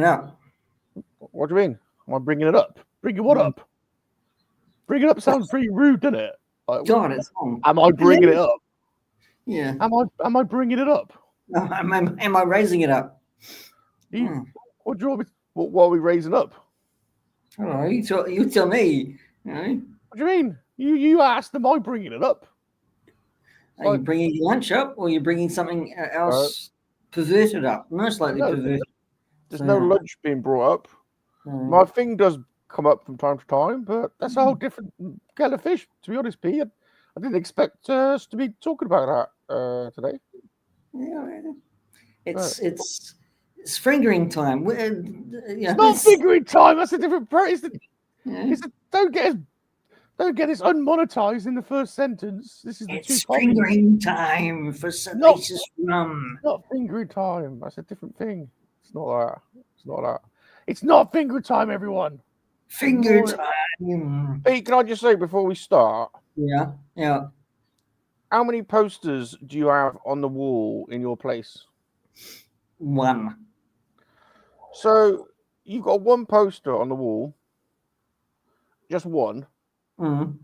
up. What do you mean? Am I bringing it up? Bringing what up? Bringing it up sounds pretty rude, doesn't it? Like, God, it's on. am I bringing it up? Yeah. Am I bringing it up? Am I raising it up? What do you want me? What are we raising up? I don't know. You tell me. You know? What do you mean? You asked, am I bringing it up? Are you bringing your lunch up, or are you bringing something else perverted up? Most likely perverted. There's no lunch being brought up. My thing does come up from time to time, but that's a whole different kettle of fish. To be honest, Pete, I didn't expect us to be talking about that today. Yeah, it's fingering time. It's not fingering time. That's a different. Don't get this unmonetized in the first sentence. This is the It's fingering time for Salacious Rum. Not fingering time. That's a different thing. It's not that. It's not that. It's not finger time, everyone. Finger time. Pete, can I just say before we start? Yeah. How many posters do you have on the wall in your place? 1. So you've got one poster on the wall, just one, and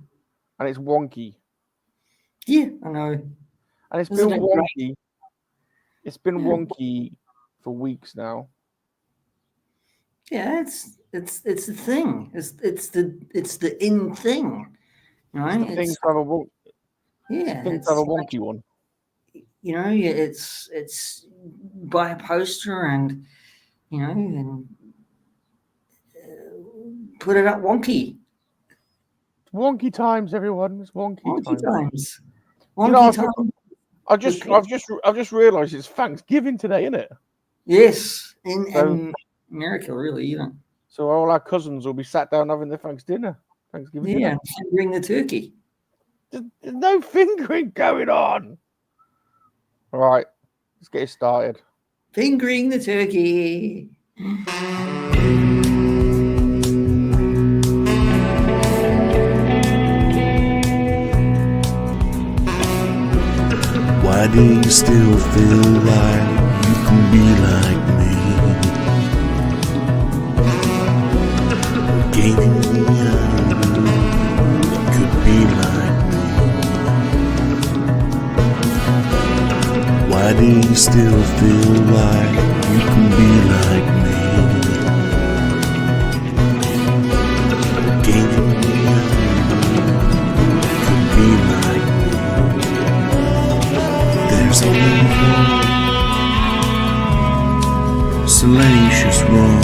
it's wonky. Yeah, I know. And it's been wonky. It's been wonky for weeks now. Yeah, it's the thing. It's the in thing, right? It's to have a wonky one. You know, it's buy a poster and and put it up wonky. Wonky times, everyone. It's wonky times. Wonky times. I've just realised it's Thanksgiving today, isn't it? Yes, in America, really, So all our cousins will be sat down having their Thanksgiving dinner. Fingering the turkey. There's no fingering going on. All right, let's get it started. Fingering the turkey. Why do you still feel like you can be like me? Gaining the idea could be like me. Why do you still feel like you can be like me? Gaining the idea could be like me. There's only one Salacious Rum,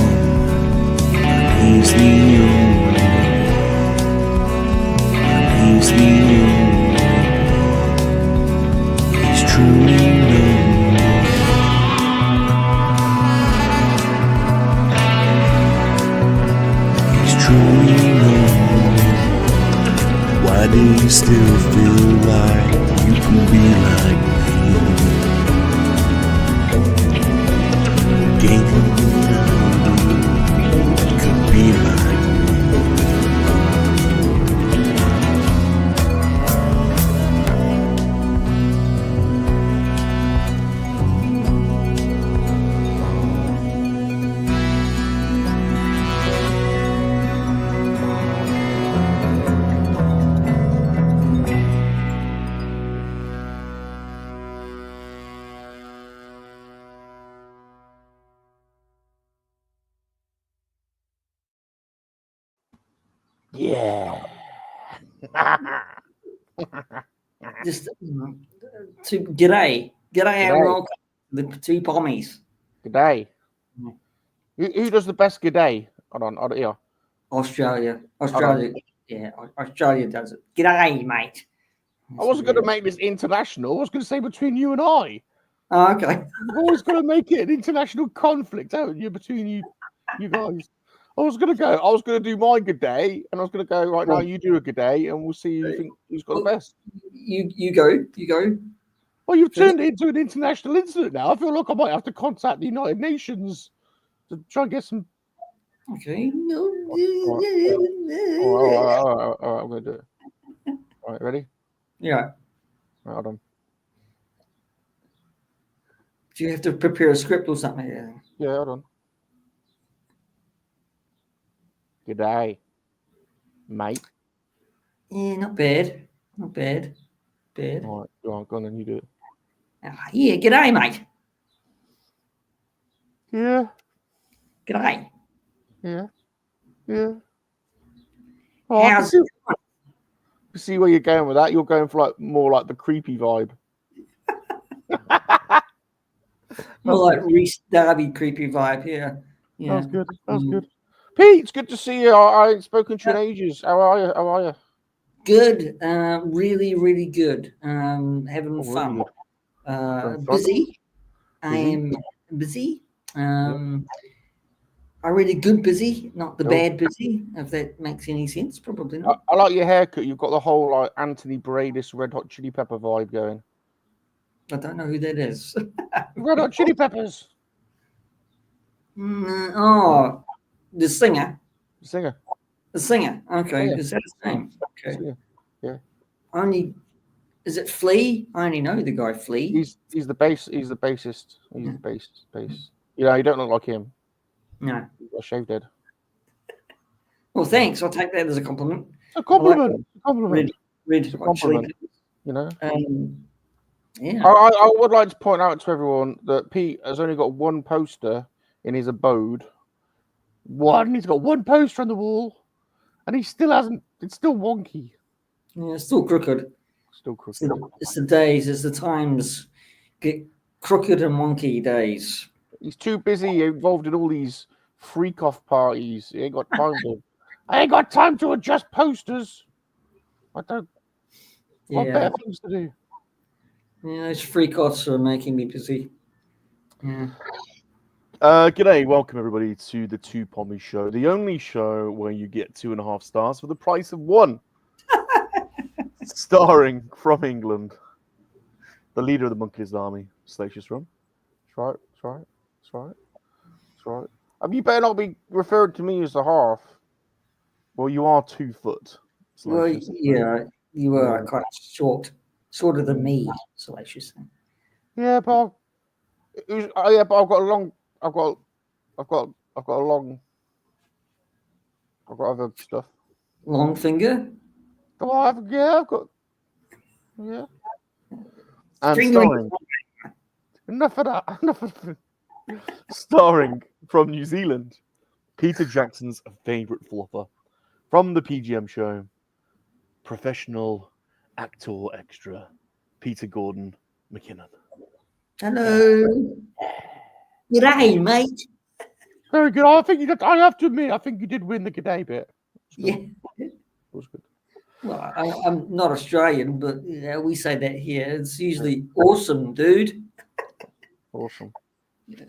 and he's the only one, and he's the only one. He's truly number one. He's truly number one. Why do you still feel like you can be like me? Gaining the idea could be like me. Yeah. Just g'day, and welcome the Two Pommies. G'day. Who does the best g'day? Hold on here. Australia. Yeah, Australia does it. G'day, mate. I wasn't going to make this international. I was going to say between you and I. Oh, okay. You've always got to make it an international conflict, haven't you, between you guys? I was going to do my good day, and I was going to go, right now, you do a good day, and we'll see who's got the best. You go. Well, you've turned it into an international incident now. I feel like I might have to contact the United Nations to try and get some. Okay. All right, I'm going to do it. All right, ready? Yeah. Right, hold on. Do you have to prepare a script or something? Yeah, hold on. G'day, mate. Yeah, not bad. Not bad. Bad. All right, go on, then you do it. Yeah, g'day, mate. Yeah. G'day. Yeah. Oh, I can How's it going? see where you're going with that. You're going for more like the creepy vibe. More like Reese Darby creepy vibe here. Yeah. That's good. That's good. Pete, it's good to see you. I ain't spoken to you in ages. How are you? Good. Really, really good. Having fun. Really Busy. I am busy. I really good busy, not the bad busy, if that makes any sense. Probably not. I like your haircut. You've got the whole like Anthony Bradis Red Hot Chili Pepper vibe going. I don't know who that is. Red Hot Chili Peppers. Oh, the singer. Singer. The singer. Okay. Singer. Is that his name? Okay. Singer. Yeah. Is it Flea? I only know the guy Flea. He's the bass. He's the bassist. He's the bass. You know, you don't look like him. No. You've got a shaved head. Well, thanks. I'll take that as a compliment. A compliment. A compliment. Red It's a Hot Chili compliment. You know. Yeah. I would like to point out to everyone that Pete has only got one poster in his abode. He's got one poster on the wall, and he still hasn't. It's still wonky. Yeah, it's still crooked. Still crooked. It's the days, it's the times get crooked and wonky days. He's too busy involved in all these freak off parties. He ain't got time to. I ain't got time to adjust posters. I don't. Got better things to do. Yeah, those freak offs are making me busy. Yeah. G'day, welcome everybody to the Two Pommies show, the only show where you get 2.5 stars for the price of 1. Starring from England, the leader of the Monkeys Army, Salacious Rum. That's right. You better not be referred to me as a half. Well, you are 2 foot. Well, yeah, you are kind of shorter than me, Salacious. Yeah, but I've got a long. I've got other stuff. Long finger. I've got. Yeah. And starring, enough of that. starring from New Zealand, Peter Jackson's favourite flopper, from the PGM show, professional actor extra, Peter Gordon McKinnon. Hello. G'day, mate. Very good. I have to admit, I think you did win the g'day bit. Yeah. It was good. Well, I'm not Australian, but you know, we say that here. It's usually awesome, dude. Awesome. If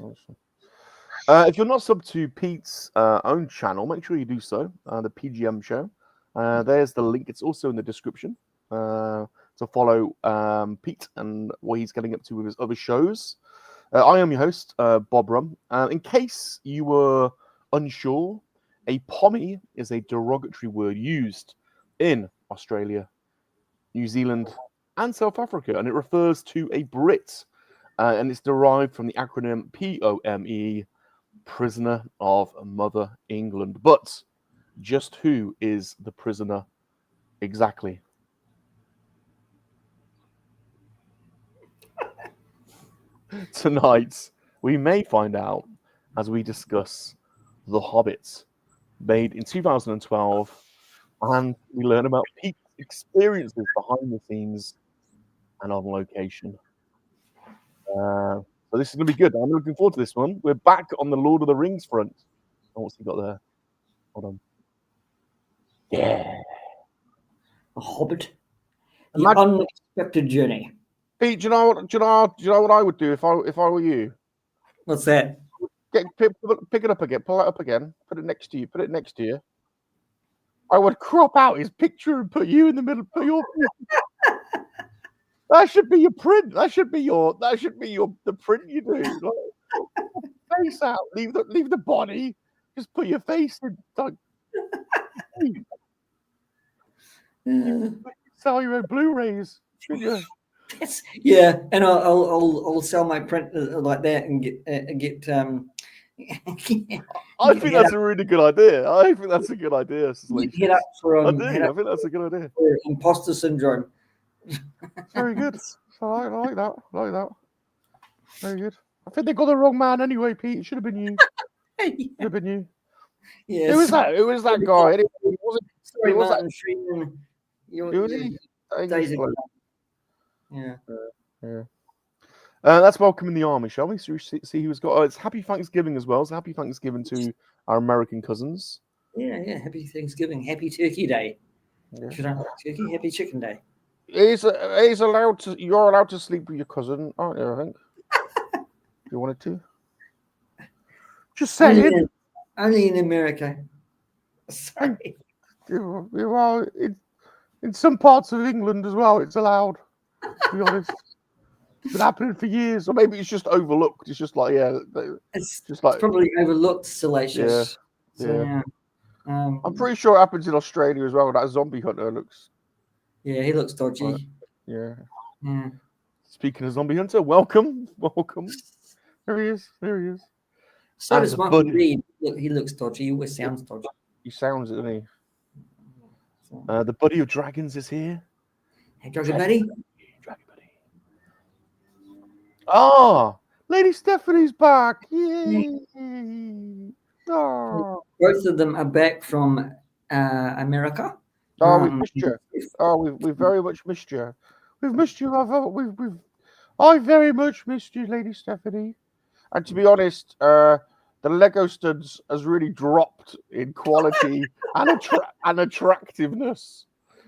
you're not subbed to Pete's own channel, make sure you do so. The PGM show. There's the link. It's also in the description to follow Pete and what he's getting up to with his other shows. I am your host, Bob Rum. In case you were unsure, a pommy is a derogatory word used in Australia, New Zealand, and South Africa, and it refers to a Brit, and it's derived from the acronym POME, Prisoner of Mother England. But just who is the prisoner exactly? Tonight, we may find out as we discuss The Hobbit, made in 2012, and we learn about Pete's experiences behind the scenes and on location. So this is going to be good. I'm looking forward to this one. We're back on the Lord of the Rings front. Oh, what's he got there? Hold on. Yeah. A Hobbit. The unexpected journey. Pete, do you know what I would do if I were you? What's that? Pick it up again. Pull it up again. Put it next to you. I would crop out his picture and put you in the middle. Put your. That should be your print. That should be the print you do. Like, face out. Leave the body. Just put your face in. Like, sell your own Blu-rays. Yeah, and I'll sell my print like that and get I think that's a really good idea. I think that's a good idea. Head up for I think that's a good idea. imposter syndrome. Very good. I like that. I like that. Very good. I think they got the wrong man anyway, Pete. It should have been you. Should have been you. Yeah. Who was that? Who was that guy? Anyway, Sorry, was Martin Freeman. Who was he? Yeah. Yeah. Let's welcome in the army, shall we? So we see who's got. Oh, it's Happy Thanksgiving as well. So Happy Thanksgiving to our American cousins. Yeah. Happy Thanksgiving. Happy Turkey Day. Yeah. If you don't like turkey, Happy Chicken Day. He's allowed to. You're allowed to sleep with your cousin, aren't you? I think. You wanted to. Just saying. Only in America. Sorry. Well, in some parts of England as well, it's allowed. To be honest, it's been happening for years, or maybe it's just overlooked. It's just like It's just like probably overlooked, Salacious. Yeah. So, yeah. I'm pretty sure it happens in Australia as well. That zombie hunter looks. Yeah, he looks dodgy. Yeah. Speaking of zombie hunter, welcome. There he is. So does Martin Reed. Look, he looks dodgy. He always sounds dodgy. He sounds it, doesn't he? The buddy of dragons is here. Hey, Dragon Buddy. Dragon buddy. Ah, Lady Stephanie's back. Yay! Oh. Both of them are back from America. Oh, we've missed you. Oh, we've very much missed you. We've missed you. I very much missed you, Lady Stephanie. And to be honest, the Lego studs has really dropped in quality and attractiveness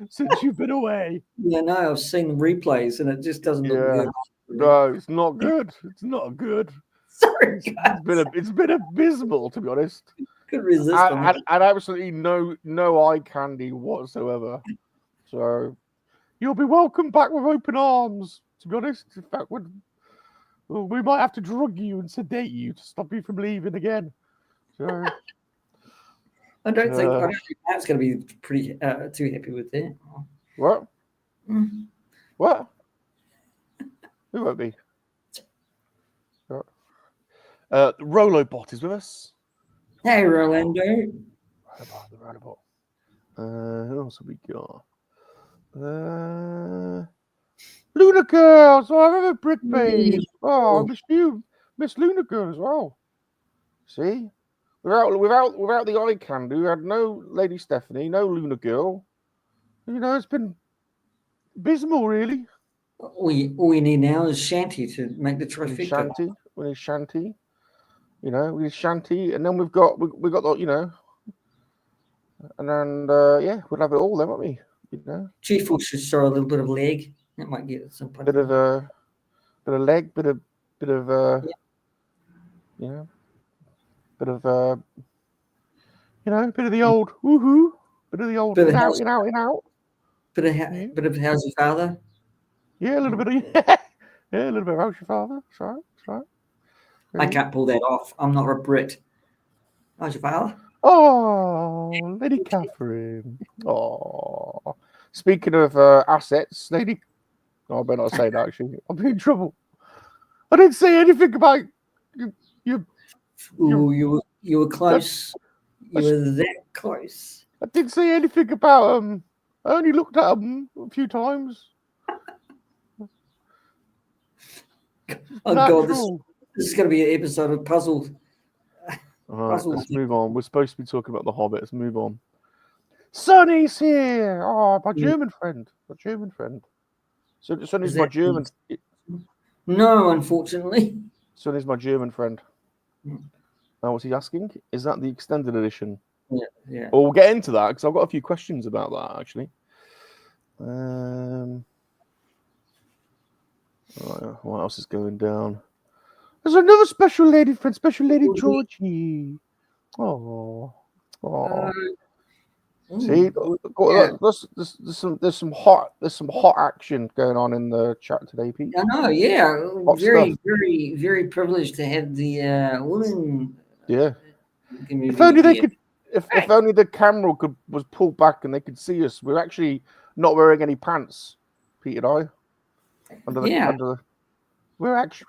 since you've been away. Yeah, no, I've seen the replays and it just doesn't look good. No, it's not good. It's not good. Sorry, It's been abysmal, to be honest. Could resist and absolutely no eye candy whatsoever. So you'll be welcome back with open arms. To be honest, in fact, we might have to drug you and sedate you to stop you from leaving again. So I don't think Pat's going to be pretty too happy with that. What? Mm-hmm. What? Who won't be? Rolobot is with us. Hey, Rolando. The Rolobot. Who else have we got? Luna Girl. So I remember Brick Babe. Oh, I missed you, Miss Luna Girl as well. See, without the eye candy, we had no Lady Stephanie, no Luna Girl. You know, it's been abysmal, really. All we need now is Shanty to make the trifecta. We need Shanty. You know, we need Shanty, and then we've got the, you know, and then we'll have it all then, won't we? You know, Chief should show a little bit of leg. That might get some bit of leg, bit of you know, bit of you know, bit of the old woohoo, bit of the old in out. Bit of how's your father? Yeah, a little bit of a little bit of how's your father. That's right. I can't pull that off. I'm not a Brit. How's your father? Oh, Lady Catherine. Oh, speaking of assets, Lady. No, I better not say that. Actually, I'll be in trouble. I didn't say anything about you. You were close. You were that close. I didn't say anything about them. I only looked at them a few times. Oh God, this is going to be an episode of puzzles. All right, let's move on. We're supposed to be talking about the Hobbit. Let's move on. Sonny's here. Oh, my German friend. So Sonny's my German. No, unfortunately. Sonny's my German friend. Now, what's he asking? Is that the extended edition? Yeah. Well, we'll get into that because I've got a few questions about that actually. What else is going down? There's another special lady friend, special lady Georgie. Oh. See, there's some hot action going on in the chat today, Pete. I know, yeah. Hot very, stuff. very, very privileged to have the women. Yeah. Community. If only they could. If only the camera was pulled back and they could see us. We're actually not wearing any pants, Pete and I. We're actually.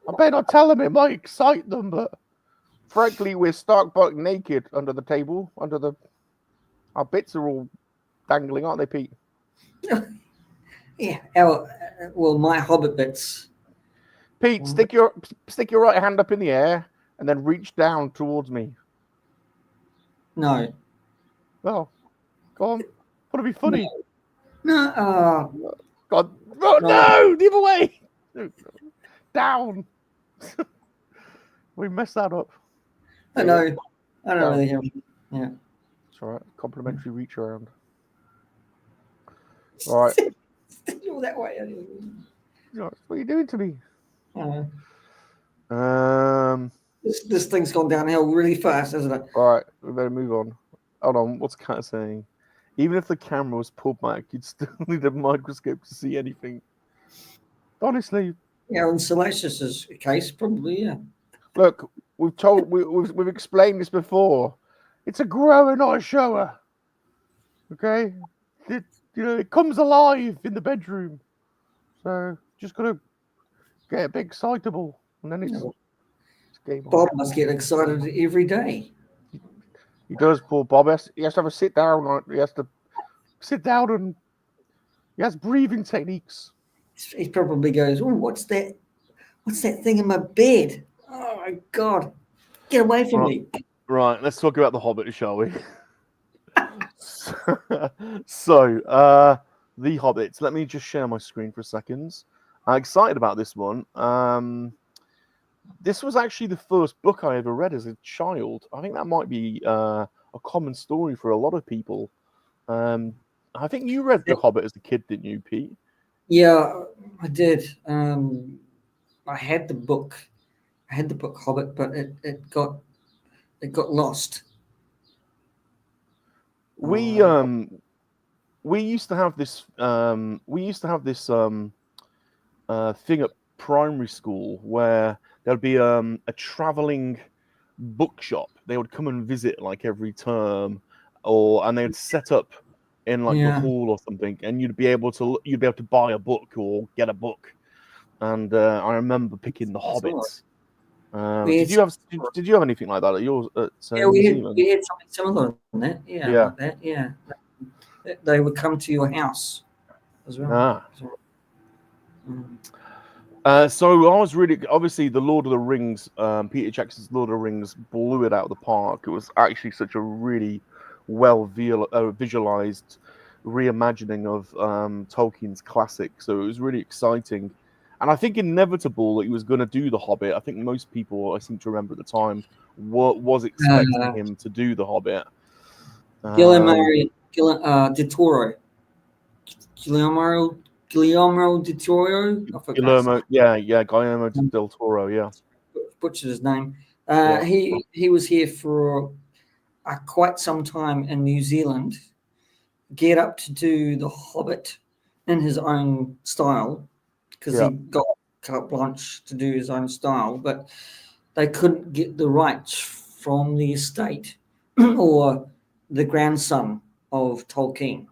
I better not tell them, it might excite them, but frankly, we're stark buck naked under the table. Our bits are all dangling, aren't they, Pete? Yeah. Well, my Hobbit bits. Pete, stick your right hand up in the air and then reach down towards me. No. Oh, go on. Want to be funny? No. God. Oh, no! The other way! Down! We messed that up. I know. I don't really hear. Yeah. It's all right. Complimentary reach around. All right. All that way. What are you doing to me? This thing's gone downhill really fast, hasn't it? All right. We better move on. Hold on. What's Kat saying? Even if the camera was pulled back, you'd still need a microscope to see anything. Honestly. Yeah, in Salacious's case, probably, yeah. Look, we've explained this before. It's a grower, not a shower. Okay? It comes alive in the bedroom. So just gotta get a bit excitable. And then it's game on. Bob must get excited every day. He does, poor Bob. He has to have a sit down. He has to sit down and he has breathing techniques. He probably goes, "Oh, what's that? What's that thing in my bed? Oh my God, get away from me!" Right, let's talk about the Hobbit, shall we? So, the Hobbit. Let me just share my screen for a second. I'm excited about this one. This was actually the first book I ever read as a child. I think that might be a common story for a lot of people. I think you read The Hobbit as a kid, didn't you, Pete? Yeah, I did. I had the book. I had the book Hobbit, but it got lost. We used to have this thing at primary school where there'd be a traveling bookshop. They would come and visit like every term, and they'd set up in like the hall or something, and you'd be able to buy a book or get a book. And I remember picking The Hobbit. Did you have anything like that at yours? We had something similar than that. Yeah, like that. Yeah, they would come to your house as well. So I was really obviously the Lord of the Rings. Peter Jackson's Lord of the Rings blew it out of the park. It was actually such a really well visualized reimagining of Tolkien's classic. So it was really exciting. And I think inevitable that he was going to do The Hobbit. I think most people, I seem to remember at the time, was expecting him to do The Hobbit. Guillermo del Toro. Guillermo del Toro. Guillermo del Toro. Yeah, butchered his name. He was here for quite some time in New Zealand. Get up to do The Hobbit in his own style. Because he got carte blanche to do his own style, but they couldn't get the rights from the estate or the grandson of Tolkien.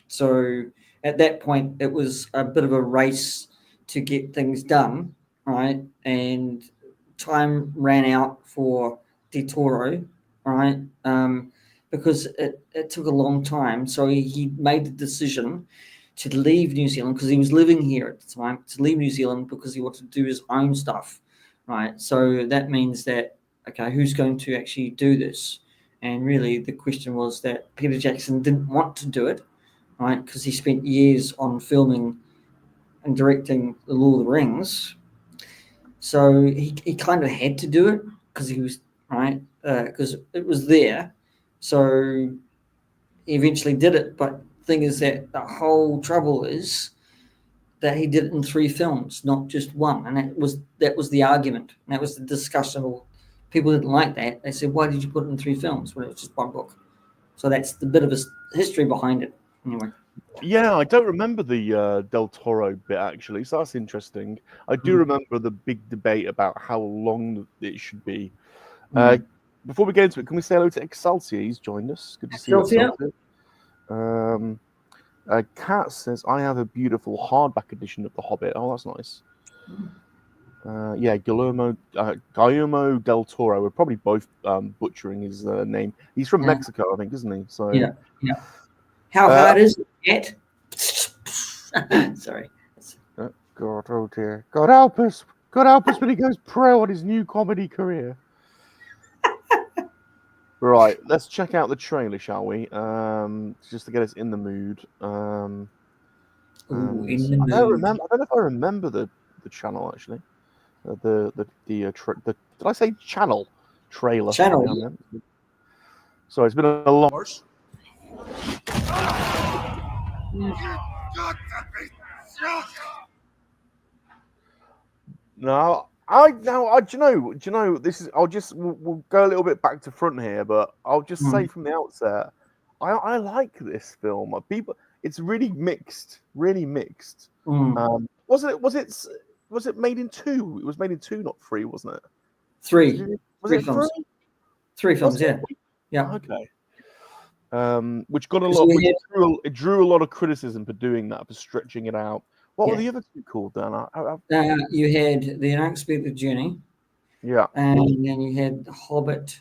So at that point, it was a bit of a race to get things done, right? And time ran out for del Toro, right? Because it took a long time. So he made the decision to leave New Zealand because he was living here at the time, to leave New Zealand because he wanted to do his own stuff, right? So that means that, okay, who's going to actually do this? And really the question was that Peter Jackson didn't want to do it, right? Because he spent years on filming and directing The Lord of the Rings. So he kind of had to do it because he was, right? Because it was there. So he eventually did it, but thing is that the whole trouble is that he did it in 3 films, not just one, and that was the argument, and that was the discussion. People didn't like that. They said, "Why did you put it in 3 films when it was just one book?" So that's the bit of his history behind it, anyway. Yeah, I don't remember the Del Toro bit actually, so that's interesting. I do remember the big debate about how long it should be. Before we get into it, can we say hello to Excelsior? He's joined us. Good to see you, Excelsior. Kat says, I have a beautiful hardback edition of The Hobbit. Oh, that's nice. Guillermo del Toro. We're probably both butchering his name. He's from Mexico, I think, isn't he? So yeah. How hard is it? Sorry. God, oh dear. God help us. God help us when he goes pro on his new comedy career. Right, let's check out the trailer, shall we? Just to get us in the mood. In the I mood. don't remember. I don't know if I remember the channel actually. Did I say channel trailer? Channel. So it's been a long. No, do you know, this is. We'll go a little bit back to front here, but I'll just say from the outset, I like this film. It's really mixed, really mixed. Was it made in two? It was made in two, not three, wasn't it? Three. Was it films. three? 3 films, yeah. Okay. Which got a lot. It drew a lot of criticism for doing that, for stretching it out. What were the other two called then? You had The Unexpected Journey. Yeah. And then you had Hobbit,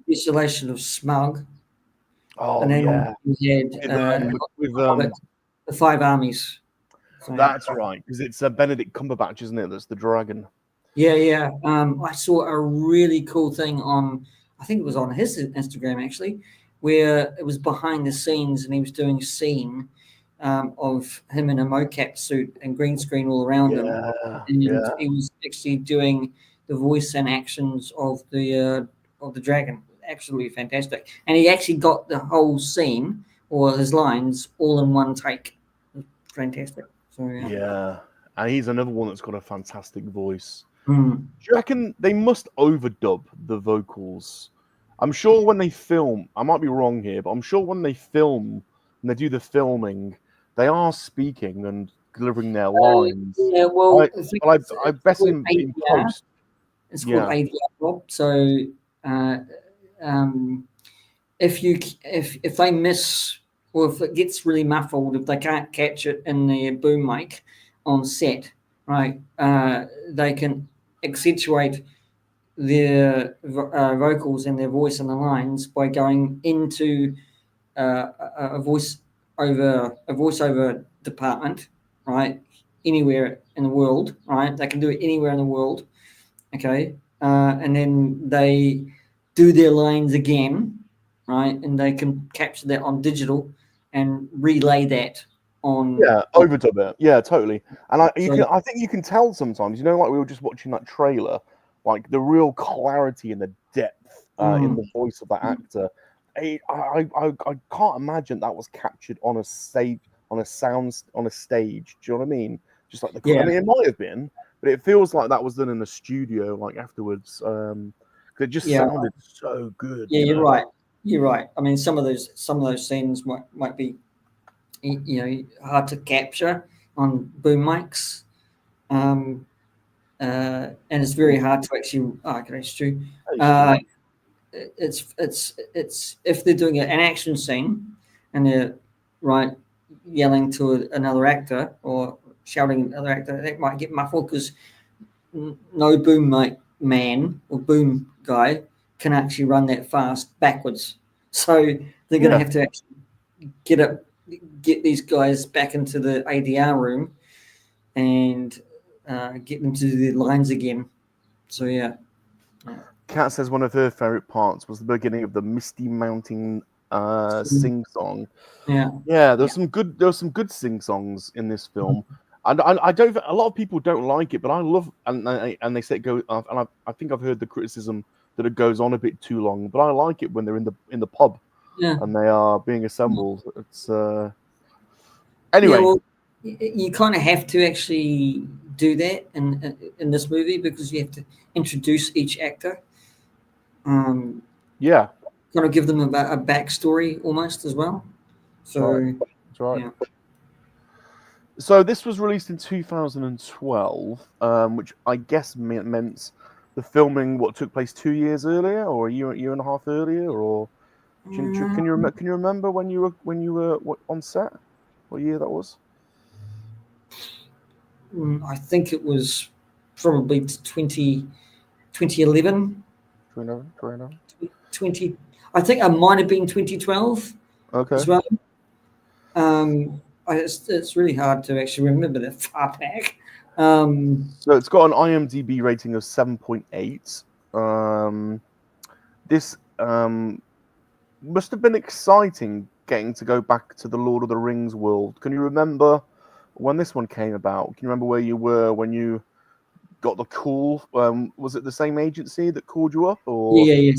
Desolation of Smug. Oh, and then yeah. you had Hobbit, The Five Armies. So, that's right, because it's Benedict Cumberbatch, isn't it? That's the dragon. Yeah. I saw a really cool thing on, I think it was on his Instagram actually, where it was behind the scenes and he was doing a scene of him in a mocap suit and green screen all around him. And he was actually doing the voice and actions of the dragon. Absolutely fantastic. And he actually got the whole scene or his lines all in one take. Fantastic. So yeah. And he's another one that's got a fantastic voice. Do you reckon they must overdub the vocals? I'm sure when they film, I might be wrong here, but I'm sure when they film and they do the filming, they are speaking and delivering their lines. Yeah, well, I bet in post. It's called ADR, Rob. So if they miss, or if it gets really muffled, if they can't catch it in the boom mic on set, right, they can accentuate their vocals and their voice and the lines by going into a voiceover department, right, anywhere in the world, right? They can do it anywhere in the world, okay, and then they do their lines again, right, and they can capture that on digital and relay that on. Yeah, overdub it. Yeah, totally. And I think you can tell sometimes. You know, like we were just watching that trailer, like the real clarity and the depth in the voice of that actor. I can't imagine that was captured on a stage, on a stage. Do you know what I mean? Just like I mean, it might have been, but it feels like that was done in a studio, like afterwards. It just sounded so good. Yeah, you're right. You're right. I mean, some of those scenes might be, hard to capture on boom mics, and it's very hard to actually. It's true. It's if they're doing an action scene and they're yelling to another actor or shouting at another actor, that might get muffled because no boom mic man or boom guy can actually run that fast backwards. So they're going to have to actually get these guys back into the ADR room and get them to do their lines again. So yeah. Kat says one of her favorite parts was the beginning of the Misty Mountain sing song. Yeah. There's some good sing songs in this film. And I don't. A lot of people don't like it, but I love. And they say it goes. And I think I've heard the criticism that it goes on a bit too long. But I like it when they're in the pub, and they are being assembled. It's anyway. Yeah, well, you kind of have to actually do that in this movie because you have to introduce each actor. Kind of give them a backstory almost as well. So that's right. Yeah. So this was released in 2012, which I guess meant the filming took place 2 years earlier, or a year and a half earlier, or can you remember when you were on set? What year that was? I think it was probably 2011. 20, I think it might have been 2012 as well. It's really hard to actually remember that far back. So it's got an IMDb rating of 7.8. This must have been exciting getting to go back to the Lord of the Rings world. Can you remember when this one came about? Can you remember where you were when you got the call? Was it the same agency that called you up, or I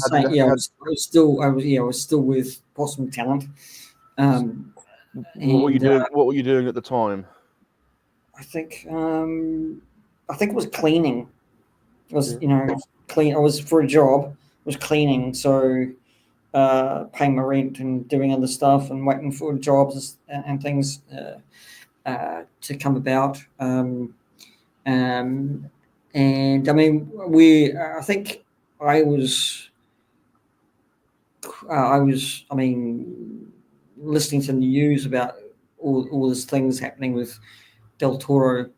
was still with Possum Talent. What were you doing? What were you doing at the time? I think it was cleaning. It was clean. I was for a job. It was cleaning, so paying my rent and doing other stuff and waiting for jobs and things to come about. And I mean, I think I was. I mean, listening to the news about all these things happening with Del Toro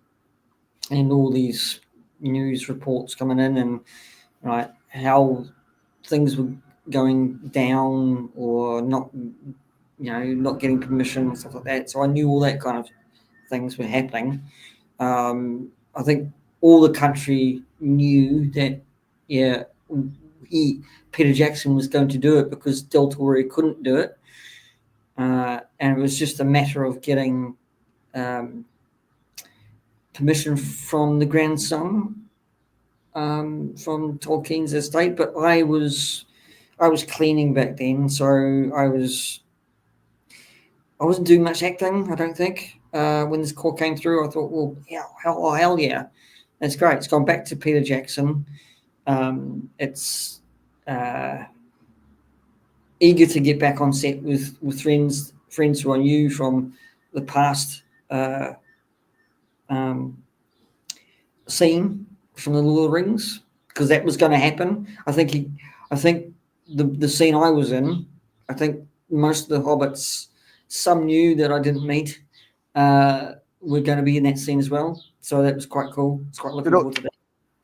and all these news reports coming in, and how things were going down or not, not getting permission and stuff like that. So I knew all that kind of things were happening. I think all the country knew that, Peter Jackson was going to do it because Del Toro couldn't do it. And it was just a matter of getting permission from the grandson from Tolkien's estate. But I was cleaning back then, so I wasn't doing much acting, I don't think. When this call came through, I thought, well, hell yeah, that's great. It's gone back to Peter Jackson. It's eager to get back on set with friends who I knew from the past scene from the Lord of the Rings, because that was going to happen. I think the scene I was in, I think most of the hobbits, some knew that I didn't meet, were going to be in that scene as well. So that was quite cool. It's quite looking forward to that.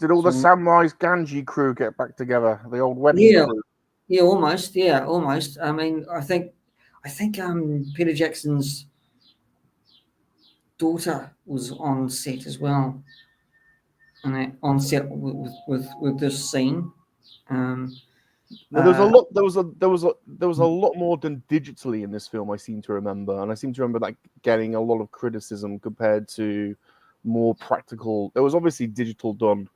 Did all the Samwise Gamgee crew get back together? The old wedding crew? Yeah, almost. Yeah, almost. I mean, I think Peter Jackson's daughter was on set as well, and on set with this scene. There was a lot. There was a lot more done digitally in this film. I seem to remember, and I seem to remember that getting a lot of criticism compared to more practical. There was obviously digital done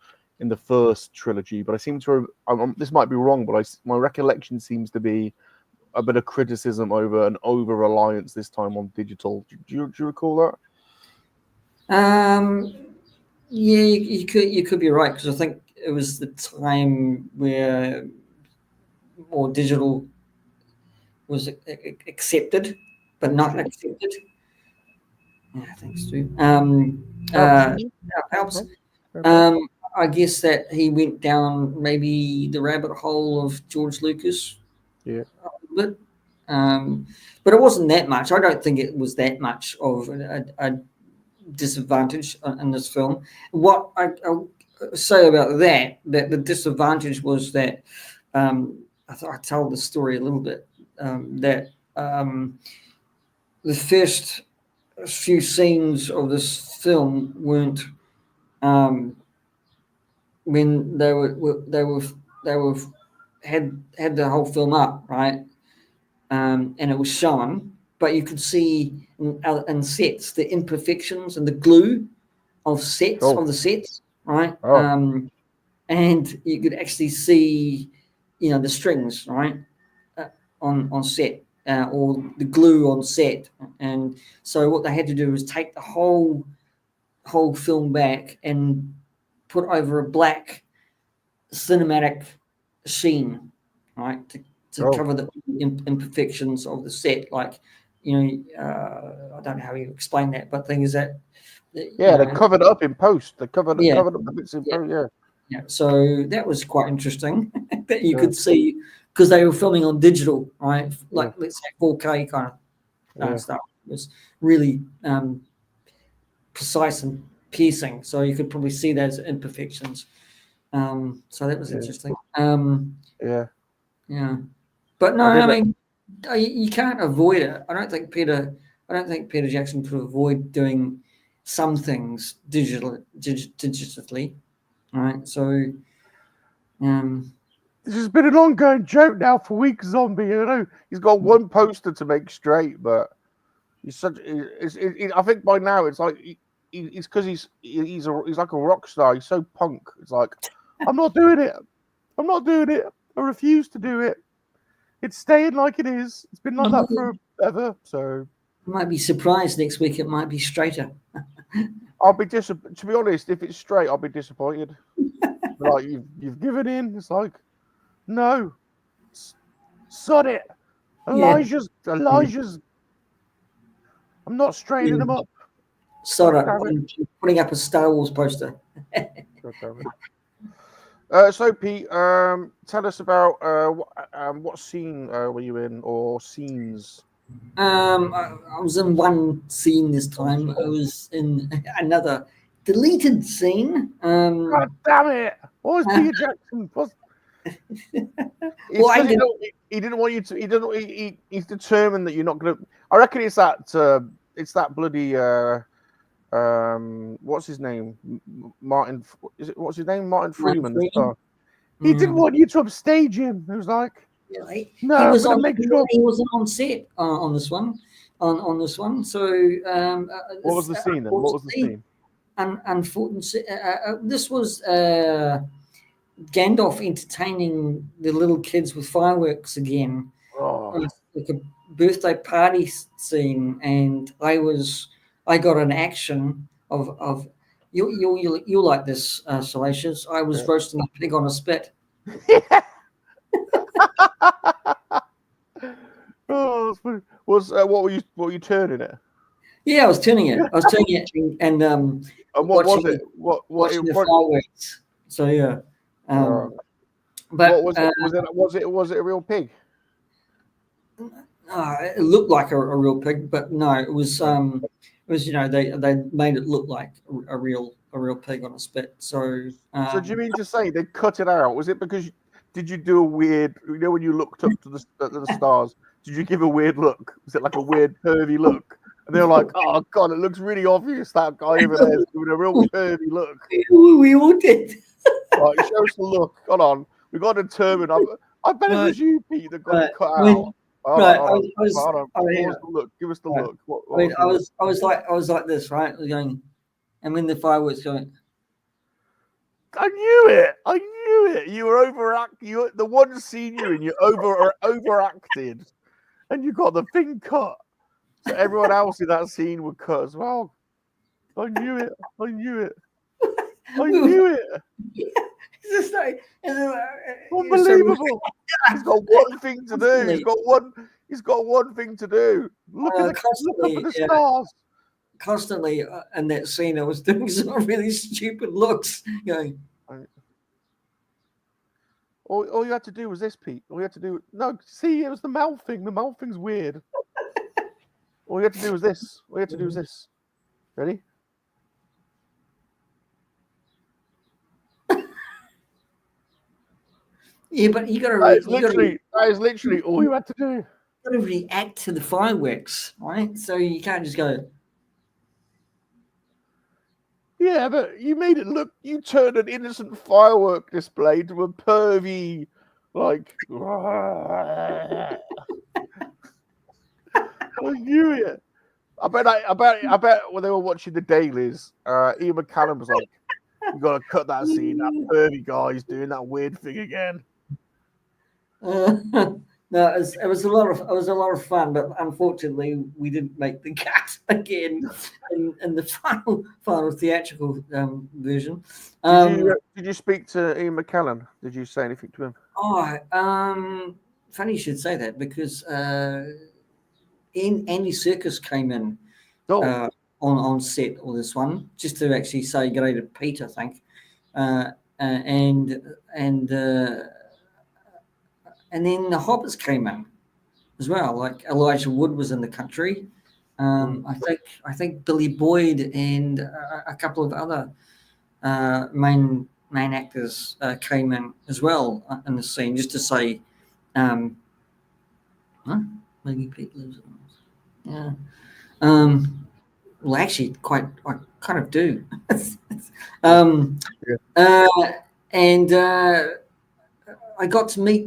in the first trilogy, but I seem to. This might be wrong, but my recollection seems to be a bit of criticism over an over reliance this time on digital. Do you recall that? Yeah, you could be right, because I think it was the time where more digital was accepted, but not accepted. Yeah, thanks, Stu. Helps. I guess that he went down maybe the rabbit hole of George Lucas. Yeah. But it wasn't that much. I don't think it was that much of a disadvantage in this film. What I'll say about that the disadvantage was that I told the story a little bit, that the first few scenes of this film weren't when they had the whole film up, right, and it was shown, but you could see in sets the imperfections and the glue of sets of the sets, right? And you could actually see, the strings, right, on set, or the glue on set. And so what they had to do was take the whole film back and put over a black cinematic sheen, right, to cover the imperfections of the set. Like, I don't know how you explain that, but the thing is that they covered it up in post. They covered up the bits in post. Yeah, so that was quite interesting that you could see, because they were filming on digital, right? Like, let's say 4K kind of stuff. It was really precise and piercing, so you could probably see those imperfections. So that was interesting. Yeah. But no, I mean, you can't avoid it. I don't think Peter Jackson could avoid doing some things digitally. All right, so this has been an ongoing joke now for weeks, Zombie. You know, he's got one poster to make straight, but he's such. I think by now it's like he's because he's like a rock star. He's so punk. It's like, I'm not doing it. I'm not doing it. I refuse to do it. It's staying like it is. It's been like that forever. So you might be surprised next week. It might be straighter. I'll be to be honest, if it's straight, I'll be disappointed. Like you've given in. It's like, no, sod it. Elijah's. I'm not straightening them up. Sorry, I'm putting up a Star Wars poster. So Pete, tell us about what scene were you in, or scenes? I was in one scene this time. I was in another deleted scene. God damn it! What was Peter Jackson? He didn't want you to. He's determined that you're not going to. I reckon it's that bloody. What's his name? Martin. What's his name? Martin Freeman. The star. He didn't want you to upstage him. It was like, no, he wasn't on set on this one. On this one. So what was the scene then? What was the scene? This was Gandalf entertaining the little kids with fireworks again. Like a birthday party scene, and I got an action of you like this, Salacious. I was roasting a pig on a spit. What were you turning it? Yeah, I was turning it. And what was it? Watching the fireworks. So yeah. But was it a real pig? It looked like a real pig, but no, it was they made it look like a real pig on a spit. So do you mean to say they cut it out? Was it because did you do a weird? You know, when you looked up to the stars, did you give a weird look? Was it like a weird pervy look? And they were like, "Oh God, it looks really obvious that guy over there is doing a real pervy look." We all did. Right, show us the look. Hold on, we got to determine. I bet it was you, Pete, that got cut out. Look. Give us the look. I was like this, right? I was going, and when the fireworks going. I knew it. You were overacting. The one scene you're in, you overacted, and you got the thing cut. So everyone else in that scene would cut as well. I knew it. It's just like, unbelievable. He's got one thing to do. He's got one thing to do. Look up at the stars. Constantly in that scene, I was doing some really stupid looks. Going. All you had to do was this, Pete. All you had to do. No, see, it was the mouth thing. The mouth thing's weird. All you had to do was this. Ready? Yeah, but you got to. That is literally all you had to do. You got to react to the fireworks, right? So you can't just go. Yeah, but you made it look. You turned an innocent firework display to a pervy, like. I knew it. I bet when they were watching the dailies, Ian McKinnon was like, "You got to cut that scene. That pervy guy's doing that weird thing again." No, it was a lot of fun, but unfortunately, we didn't make the cut again in the final theatrical version. Did you speak to Ian McKinnon? Did you say anything to him? Funny you should say that, because Andy Serkis came in on set on this one, just to actually say g'day to Pete, I think, and then the Hobbits came in as well. Like Elijah Wood was in the country, I think Billy Boyd and a couple of other main actors came in as well in the scene, just to say, maybe Pete lives. Yeah. Well, actually, I kind of do. And I got to meet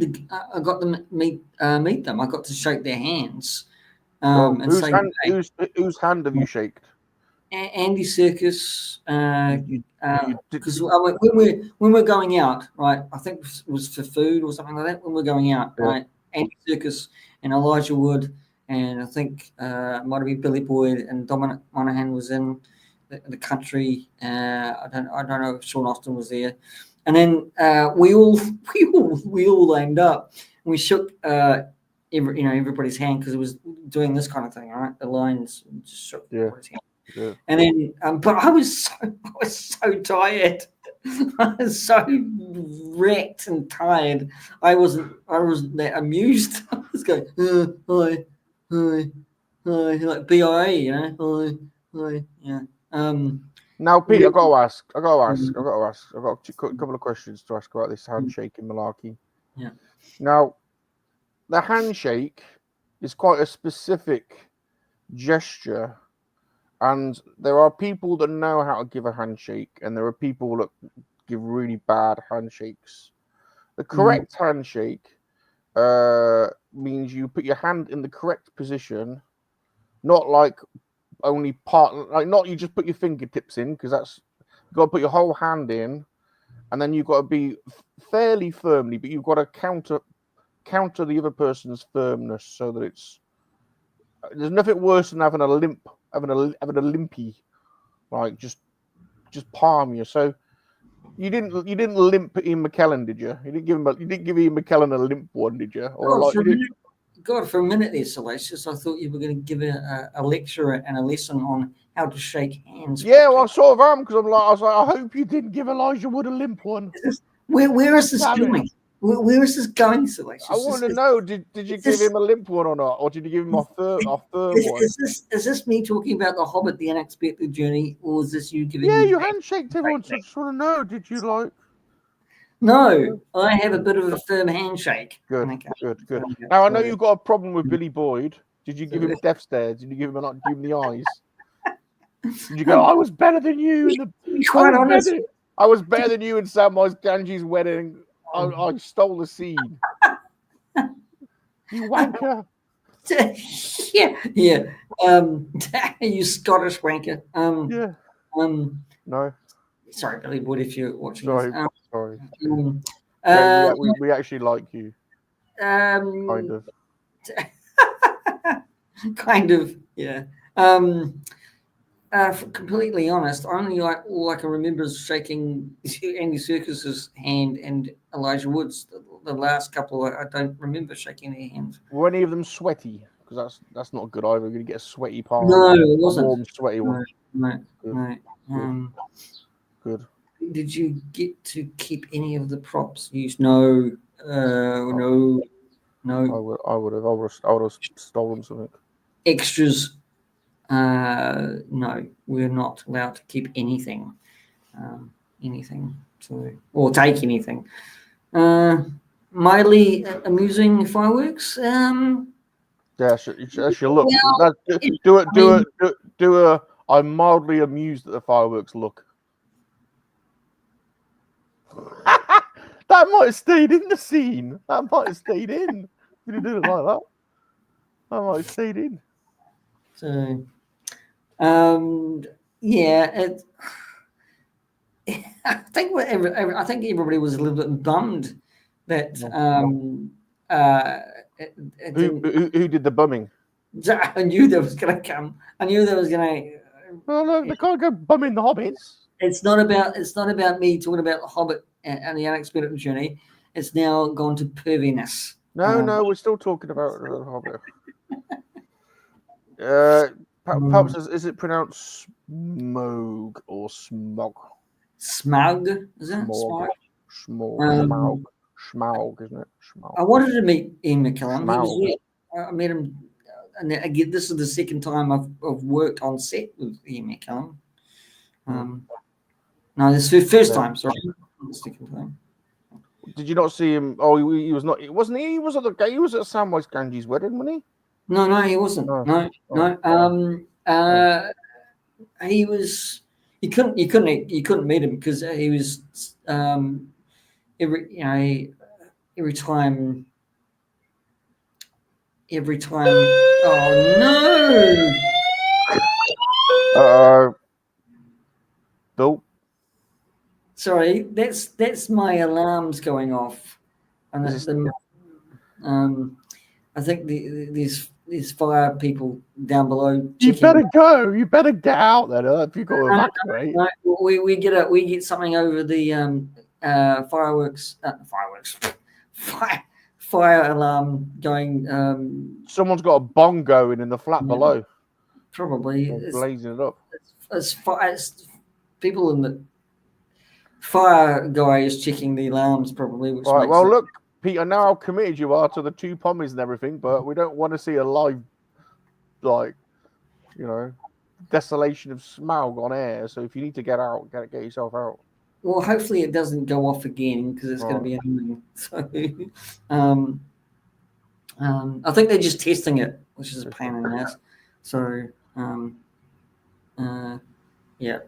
them. I got to shake their hands. And whose say, whose hand have you shaked? Andy Serkis. Because You when we're going out, right? I think it was for food or something like that. When we're going out, right? Andy Serkis and Elijah Wood, and I think might have been Billy Boyd and Dominic Monaghan was in the country. I don't know if Sean Austin was there, and then we all lined up and we shook everybody's hand, because it was doing this kind of thing, right? The lines just shook everybody's hand. Yeah. And then, but I was so tired. I was so wrecked and tired. I wasn't that amused. I was going, hi, like BIA, hi, yeah. Now, Pete, I've got to ask. I've got a couple of questions to ask about this handshaking malarkey. Yeah. Now, the handshake is quite a specific gesture. And there are people that know how to give a handshake, and there are people that give really bad handshakes. The correct handshake means you put your hand in the correct position, not like only part, like not you just put your fingertips in, because that's you've got to put your whole hand in, and then you've got to be fairly firmly, but you've got to counter the other person's firmness, so that there's nothing worse than having a limpy, like just palm you. So you didn't limp Ian McKellen, did you? You didn't give Ian McKellen a limp one, did you? Or God, for a minute there, Salacious, I thought you were going to give a lecture and a lesson on how to shake hands. Yeah, well, I sort of am, because I was like, I hope you didn't give Elijah Wood a limp one. Where is this going? Where is this going, Salacious? I want to know, did you give him a limp one or not? Or did you give him a firm one? Is this me talking about The Hobbit, The Unexpected Journey, or is this you giving me... Yeah, you handshaked everyone, so I just want to know, did you like... No, I have a bit of a firm handshake. Good. Now, I know you've got a problem with Billy Boyd. Did you give him death stares? Did you give him the eyes? Did you go, I was better than you? Quite honest. I was better than you in Samwise Gamgee's wedding. I stole the scene. You wanker. Yeah. You Scottish wanker. No. Sorry, Billy Boyd, if you're watching. Sorry. We actually like you. Kind of. Kind of, yeah. Completely honest, only all I can remember is shaking Andy Serkis's hand and Elijah Wood's. The last couple, I don't remember shaking their hands. Were any of them sweaty? Because that's not good either. You're going to get a sweaty palm. No, it wasn't. A warm, sweaty one. No. Good. Did you get to keep any of the props used? No. No. I would have stolen something. Extras. No, we're not allowed to keep anything. Or take anything. Mildly amusing fireworks. Yeah, she look. Do a. I'm mildly amused at the fireworks look. That might have stayed in the scene. That might have stayed in. If you did it like that, that might have stayed in. So, yeah. I think everybody was a little bit bummed that who did the bumming? I knew that was going to come. I knew that was going to. Well, no, they can't go bumming the hobbits. It's not about me talking about the Hobbit and the Unexpected Journey. It's now gone to perviness. No, we're still talking about the Hobbit. Perhaps is it pronounced smog or smog? Smog, is it? Smog, isn't it? Smog. I wanted to meet Ian McKellen. He was there. I met him and again, this is the second time I've worked on set with Ian McKinnon. No, this is the first time. Sorry, the second time. Did you not see him? Oh, he was not. Wasn't he? He was at He was at Samwise Ganji's wedding, wasn't he? No, he wasn't. No. He was. You couldn't meet him because he was every time. Oh no! Bill. Sorry, that's my alarms going off, and I think there's fire people down below. You better go. You better get out there if you've got to evacuate. No, we get something over the fire alarm going. Someone's got a bong going in the flat below. Probably blazing it up. It's people in the fire guy is checking the alarms probably. Which right. Well, look, Peter. Now how committed you are to the Two Pommies and everything, but we don't want to see a live, desolation of Smaug on air. So if you need to get out, get yourself out. Well, hopefully it doesn't go off again because it's going to be annoying. So, I think they're just testing it, which is a pain in the ass. So, yeah.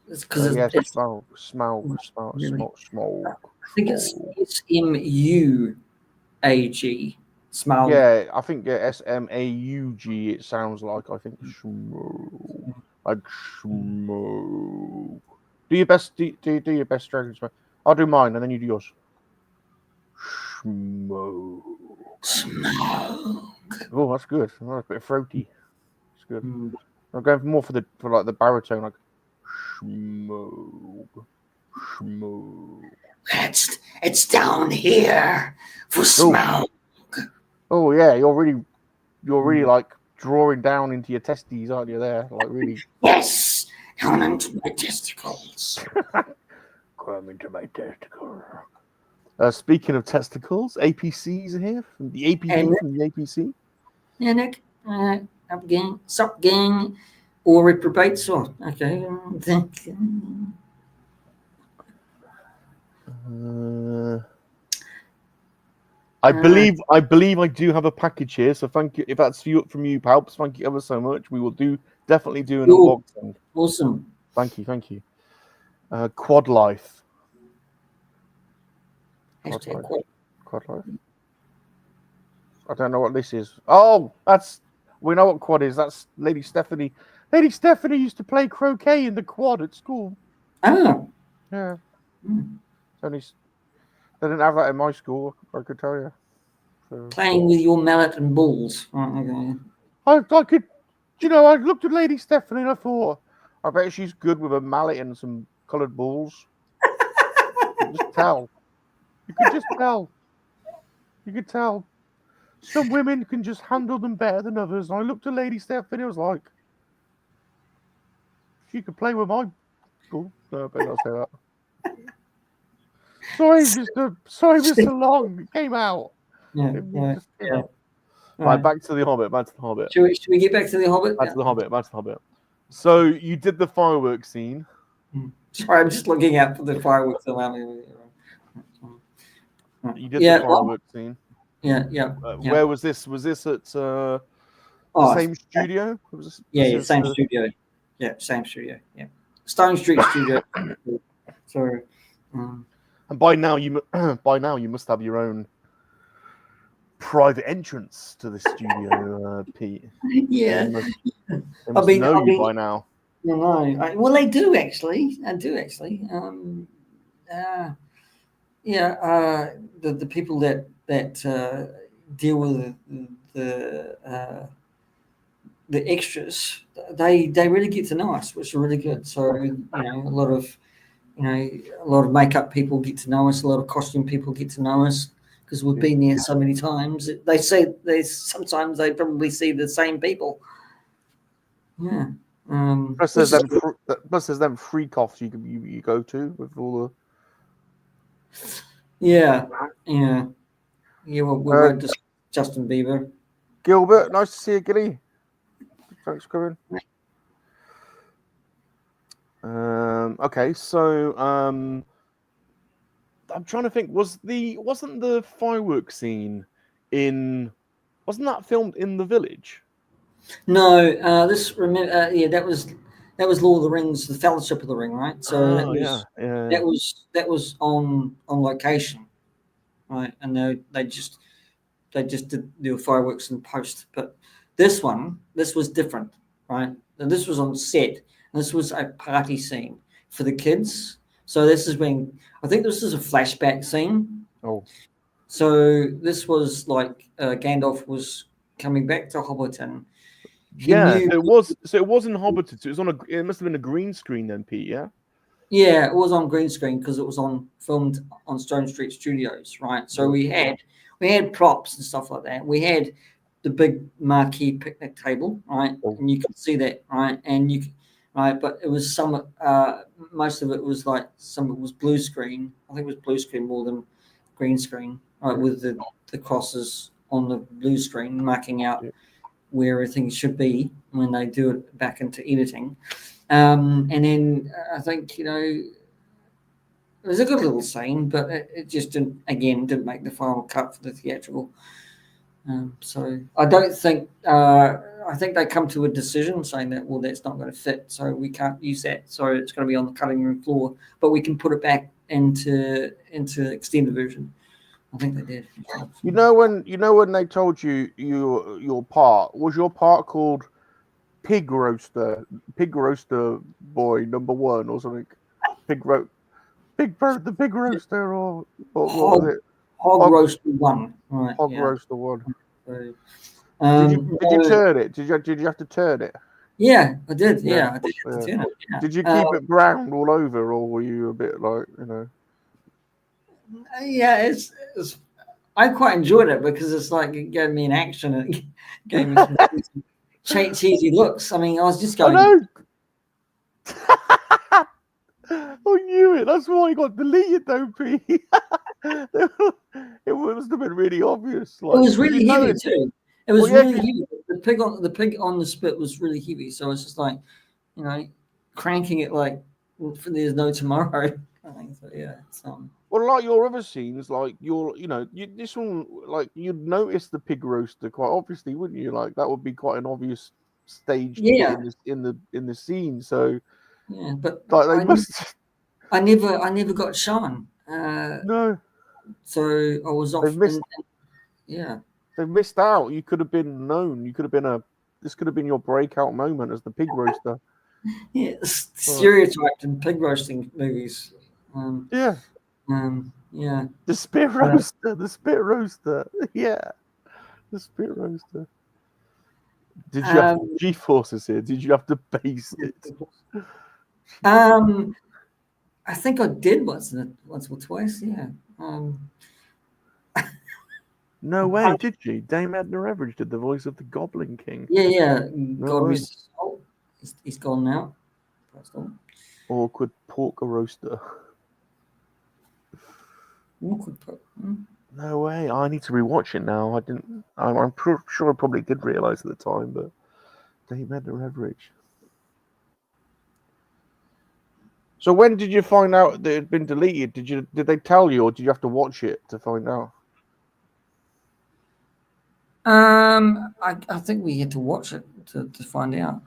It's because it's smell. I think it's SMUAG. Smaug. Yeah, I think SMAUG. It sounds like. I think Smaug. Like Smaug. Do your best. Do your best dragon. I'll do mine, and then you do yours. Smaug. Oh, that's good. That's a bit throaty. It's good. I'm going more for the baritone, like Smaug. It's down here for Smaug. Oh yeah, you're really like drawing down into your testes, aren't you? There, like really. Yes, come into my testicles. Come into my testicles. Speaking of testicles, APCs are here from the APC from the APC. Yeah, Nick. Up gang, sup gang, or reprobates. Oh, okay. Thank you. I believe I do have a package here, so thank you. If that's from you, Palps, thank you ever so much. We will definitely do an unboxing. Awesome. Thank you. Quad Life. Quad Life. I don't know what this is. Oh, we know what quad is. That's Lady Stephanie. Lady Stephanie used to play croquet in the quad at school. Oh. Yeah. They didn't have that in my school, I could tell you. So, playing with your mallet and balls. Oh, okay. I could, I looked at Lady Stephanie and I thought, I bet she's good with a mallet and some coloured balls. You could just tell. You could tell. Some women can just handle them better than others. And I looked at Lady Stephanie and I was like, she could play with my ball. No, I better not say that. Sorry, Mr. Long. It came out. Yeah. Right, back to the Hobbit. Should we get back to the Hobbit? Back to the Hobbit. So you did the fireworks scene. Sorry, I'm just looking out for the fireworks alarm. You did the fireworks scene. Yeah. Where was this? Was this at the same studio? Same studio. Yeah, same studio. Yeah, Stone Street Studio. So. And by now you must have your own private entrance to the studio, Pete. Yeah, they must know you by now. No, well, they do actually. The people that deal with the extras, they really get to know us, which is really good. So a lot of makeup people get to know us. A lot of costume people get to know us because we've been there so many times. They say sometimes they probably see the same people. Yeah. Plus, there's them freak offs you go to with all the. Yeah. We won't discuss Justin Bieber. Gilbert, nice to see you, Gilly. Thanks for coming. Okay, so I'm trying to think. Wasn't the fireworks scene wasn't that filmed in the village? No, that was Lord of the Rings, the Fellowship of the Ring, right? So that was on location, right? And they just did the fireworks in post. But this was different, right? And this was on set. And this was a party scene for the kids. So this is when I think this is a flashback scene. Oh, so this was like Gandalf was coming back to Hobbiton. It was in Hobbiton. So it must have been a green screen then, Pete. Yeah. Yeah, it was on green screen because it was filmed on Stone Street Studios, right? So we had props and stuff like that. We had the big marquee picnic table, right? Oh. And you could see that, right? But it was most of it was some of it was blue screen. I think it was blue screen more than green screen, right? With the crosses on the blue screen marking out where everything should be when they do it back into editing. And then I think, it was a good little scene, but it just didn't make the final cut for the theatrical. So I don't think, I think they come to a decision saying that, well, that's not going to fit, so we can't use that. So it's going to be on the cutting room floor, but we can put it back into extended version. I think they did. You know when they told you your part, was your part called Pig Roaster Boy #1 or something? The Pig Roaster or what was it? Hog Roaster 1. Right, Hog Roaster 1. So, did you turn it? Did you have to turn it? Yeah, I did. Yeah, I did have to turn it. Yeah. Did you keep it brown all over, or were you a bit like, Yeah, it's I quite enjoyed it because it's like it gave me an action and it gave me some cheesy looks. I mean, I was just going. I knew it. That's why I got deleted, though, P. It must have been really obvious. It was really heavy too. It was really heavy. The pig on the spit was really heavy, so it's just like, cranking it like there's no tomorrow. I think so. Yeah. Well, like your other scenes, like this one, like you'd notice the pig roaster quite obviously, wouldn't you? Like that would be quite an obvious stage in the scene. So yeah, but like I never got shown. No. So I was off. They missed out. You could have been known. You could have been this could have been your breakout moment as the pig roaster. Yeah, stereotyped in pig roasting movies. Yeah. The spit roaster. The spit roaster. Yeah. The spit roaster. Did you have G-forces here? Did you have to base it? I think I did once or twice. Yeah. No way, did you? Dame Edna Everage did the voice of the Goblin King. Yeah. God rest his soul. He's gone now. Awkward pork roaster. No way. I need to rewatch it now. I'm sure I probably did realize at the time, but Dame Edna Everage. So when did you find out that it had been deleted? Did they tell you, or did you have to watch it to find out? I think we had to watch it to find out.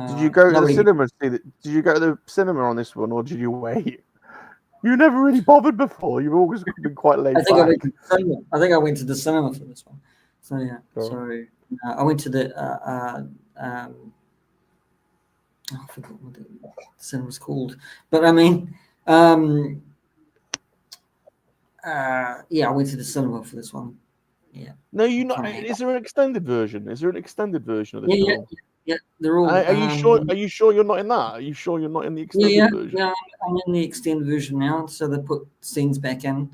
Did you go to the cinema? Did you go to the cinema on this one, or did you wait? You never really bothered before. You've always been quite laid back. I think I went to the cinema for this one. So yeah. Oh. So I went to the I forgot what the cinema was called, but I mean, I went to the cinema for this one. Yeah. No, you not. Is there an extended version? Is there an extended version of this film? Yeah. They're all. Are you sure? Are you sure you're not in that? Are you sure you're not in the extended version? Yeah, I'm in the extended version now. So they put scenes back in.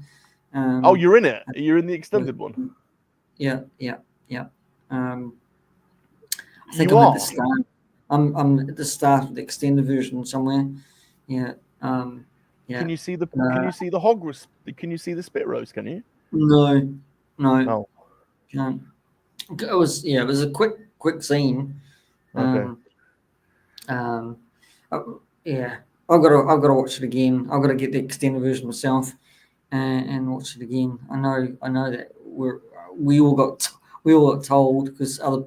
You're in it. You're in the extended one. Yeah. I think I'm at the start. I'm at the start of the extended version somewhere. Yeah. Yeah. Can you see the hog roast? Can you see the spit roast? Can you? No. Oh. Can't. It was a quick scene. Okay. Yeah, I've got to watch it again. I've got to get the extended version myself and watch it again. I know that we all got told because other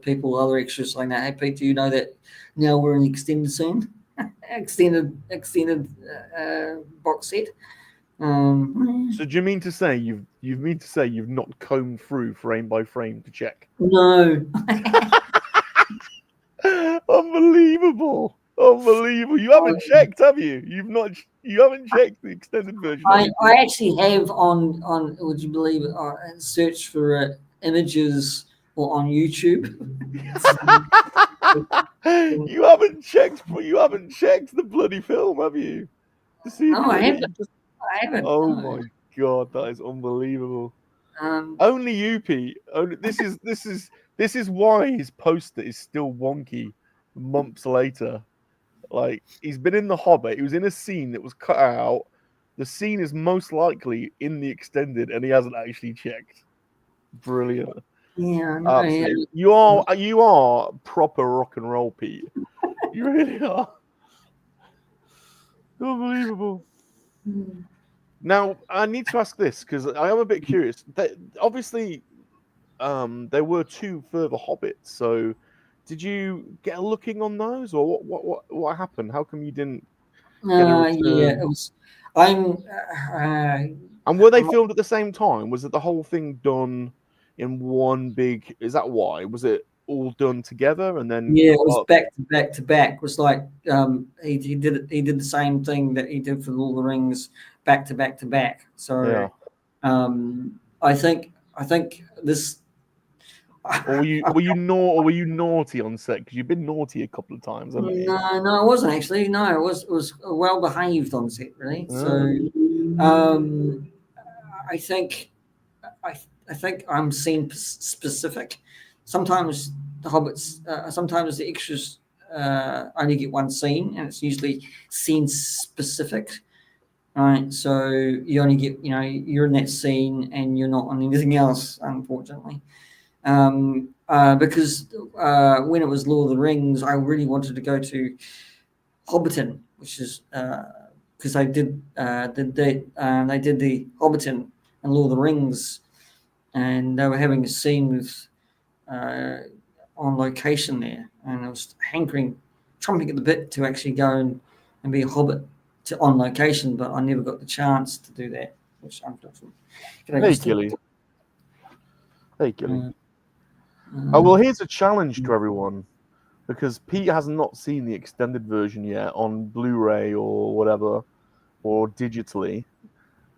extras saying that. Hey Pete, do you know that now we're in the extended scene, extended box set? So do you mean to say you've not combed through frame by frame to check? No. Unbelievable. You haven't checked, have you? You haven't checked the extended version. I actually have on would you believe it? Search for images or on YouTube. You haven't checked the bloody film, have you? To see No, I haven't. Oh no. my god, that is unbelievable. Only you, Pete. This is why his poster is still wonky months later. Like, he's been in The Hobbit. He was in a scene that was cut out. The scene is most likely in the extended, and he hasn't actually checked. Brilliant. Yeah, no, yeah. You are proper rock and roll, Pete. You really are. Unbelievable. Now, I need to ask this because I am a bit curious. Obviously, there were 2 further Hobbits. So, did you get a looking on those, or what happened? How come you didn't? Yeah, it was. And were they filmed at the same time? Was it the whole thing done in one big? Is that why? Was it all done together and then? Yeah, it was back to back. It was like he did the same thing that he did for Lord of the Rings, back to back. So I think this. Or were you naughty on set? Because you've been naughty a couple of times, haven't you? No, I wasn't actually. No, it was well behaved on set, really. So I think I'm scene specific. Sometimes the hobbits, sometimes the extras only get one scene, and it's usually scene specific. Right, so you only get, you're in that scene and you're not on anything else, unfortunately. Because when it was Lord of the Rings, I really wanted to go to Hobbiton, which is because they did the Hobbiton and Lord of the Rings, and they were having a scene with on location there, and I was chomping at the bit to actually go and be a Hobbit on location, but I never got the chance to do that, which unfortunately. Hey, Gilly. Oh, well, here's a challenge to everyone, because Pete has not seen the extended version yet on Blu-ray or whatever, or digitally.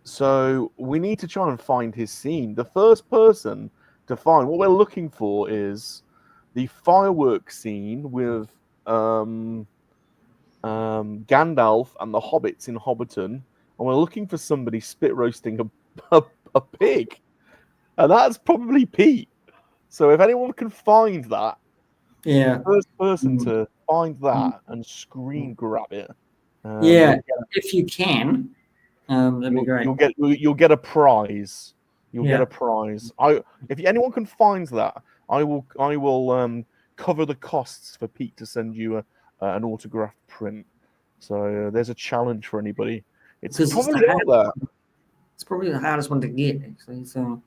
So we need to try and find his scene. The first person to find, what we're looking for is the fireworks scene with Gandalf and the hobbits in Hobbiton, and we're looking for somebody spit roasting a pig, and that's probably Pete. So if anyone can find that, the first person to find that and screen grab it, if you can, that'd be great. You'll get a prize. Get a prize. If anyone can find that, I will cover the costs for Pete to send you an autographed print. So there's a challenge for anybody. It's probably out there. It's probably the hardest one to get, actually. So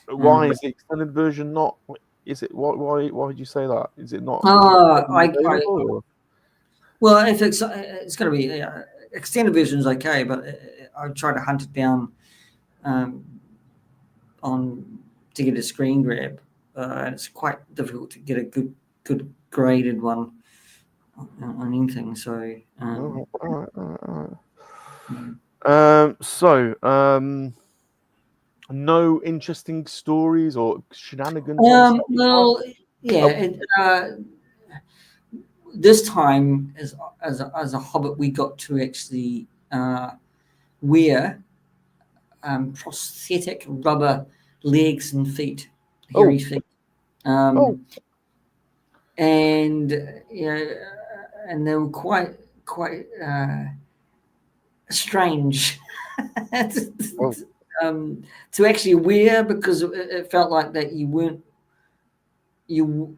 why is the extended version not? Is it why did you say that? Is it not? Well, if it's going to be extended version is okay, but I try to hunt it down to get a screen grab, and it's quite difficult to get a good graded one on anything. So. No interesting stories or shenanigans. This time, as a Hobbit, we got to actually wear prosthetic rubber legs and feet, hairy feet, and and they were quite strange. To actually wear, because it felt like that you you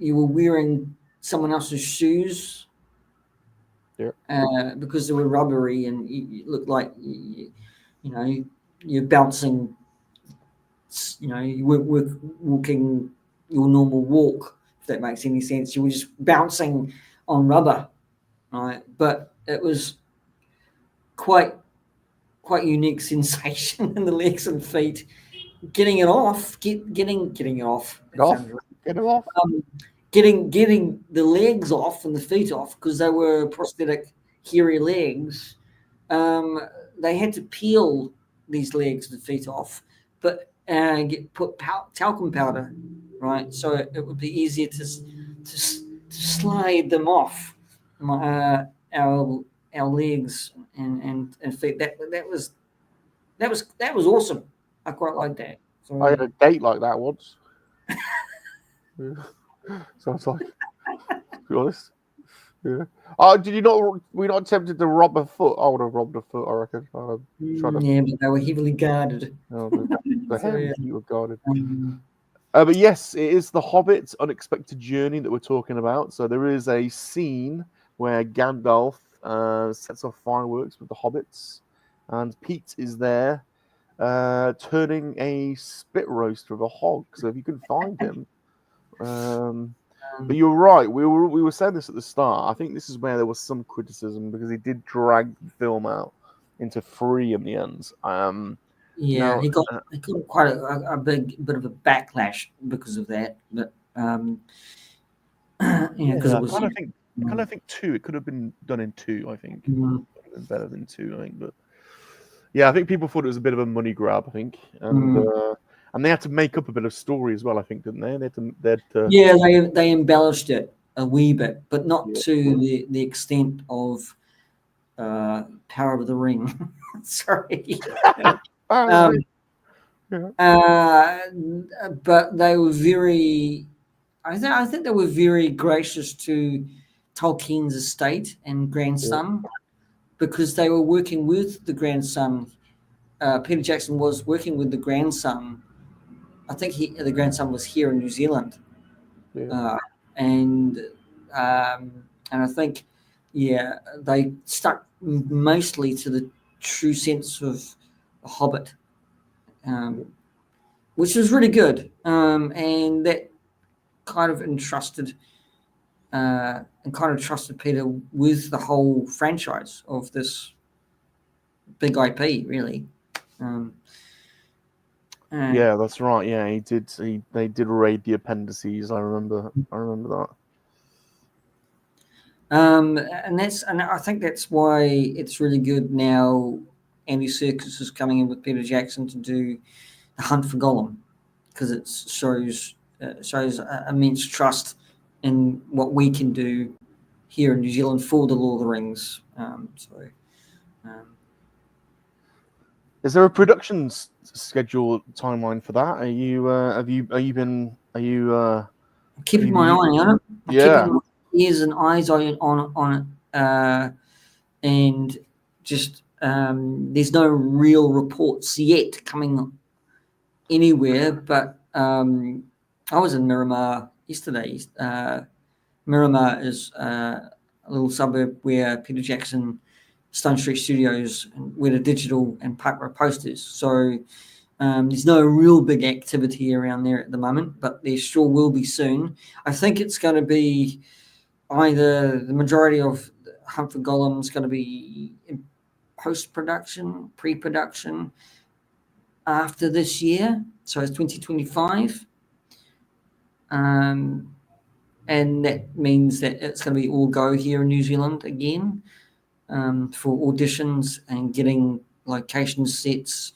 were wearing someone else's shoes. Yeah. Because they were rubbery and you looked like you know you're bouncing. You know, you weren't walking your normal walk, if that makes any sense. You were just bouncing on rubber, right? But it was quite unique sensation in the legs and feet. Getting it off, getting it off. Get it off. Getting the legs off and the feet off because they were prosthetic hairy legs. They had to peel these legs and feet off, but put talcum powder, right? So it would be easier to slide them off our legs and feet. That was awesome. I quite like that. So, I had a date like that once. Yeah. So I was like, to be honest. Yeah. Did you not? We not tempted to rob a foot. I would have robbed a foot, I reckon. yeah, but they were heavily guarded. Oh, the So, hands you were guarded. um, But yes, it is the Hobbit's unexpected journey that we're talking about. So there is a scene where Gandalf sets off fireworks with the hobbits, and Pete is there turning a spit roast with a hog. So if you can find him. But you're right. We were saying this at the start. I think this is where there was some criticism because he did drag the film out into 3 in the end. yeah, now, he got quite a big bit of a backlash because of that. But because it was. I kind of think 2. It could have been done in 2. I think better than 2. I think, but yeah, I think people thought it was a bit of a money grab. I think, and they had to make up a bit of story as well. I think, didn't they? Yeah, they embellished it a wee bit, but not to the extent of Power of the Ring. Sorry. But they were very. I think they were very gracious to Tolkien's estate and grandson because they were working with the grandson. Peter Jackson was working with the grandson. I think the grandson was here in New Zealand, and I think they stuck mostly to the true sense of the Hobbit, which was really good, and that kind of trusted Peter with the whole franchise of this big IP, really. Yeah, that's right. Yeah, he did. They did raid the appendices. I remember that. And I think that's why it's really good now. Andy Serkis is coming in with Peter Jackson to do The Hunt for Gollum because it shows immense trust in what we can do here in New Zealand for the Lord of the Rings. Is there a production schedule timeline for that? Are you keeping my eye on it? Yeah. Keeping my ears and eyes on it, and just there's no real reports yet coming anywhere. But I was in Miramar yesterday. Miramar is a little suburb where Peter Jackson Stone Street Studios where the digital and Park Road posters. So there's no real big activity around there at the moment, but there sure will be soon. I think it's going to be either the majority of Hunt for Gollum is going to be in post-production, pre-production after this year. So it's 2025. And that means that it's going to be all go here in New Zealand again. For auditions and getting location sets.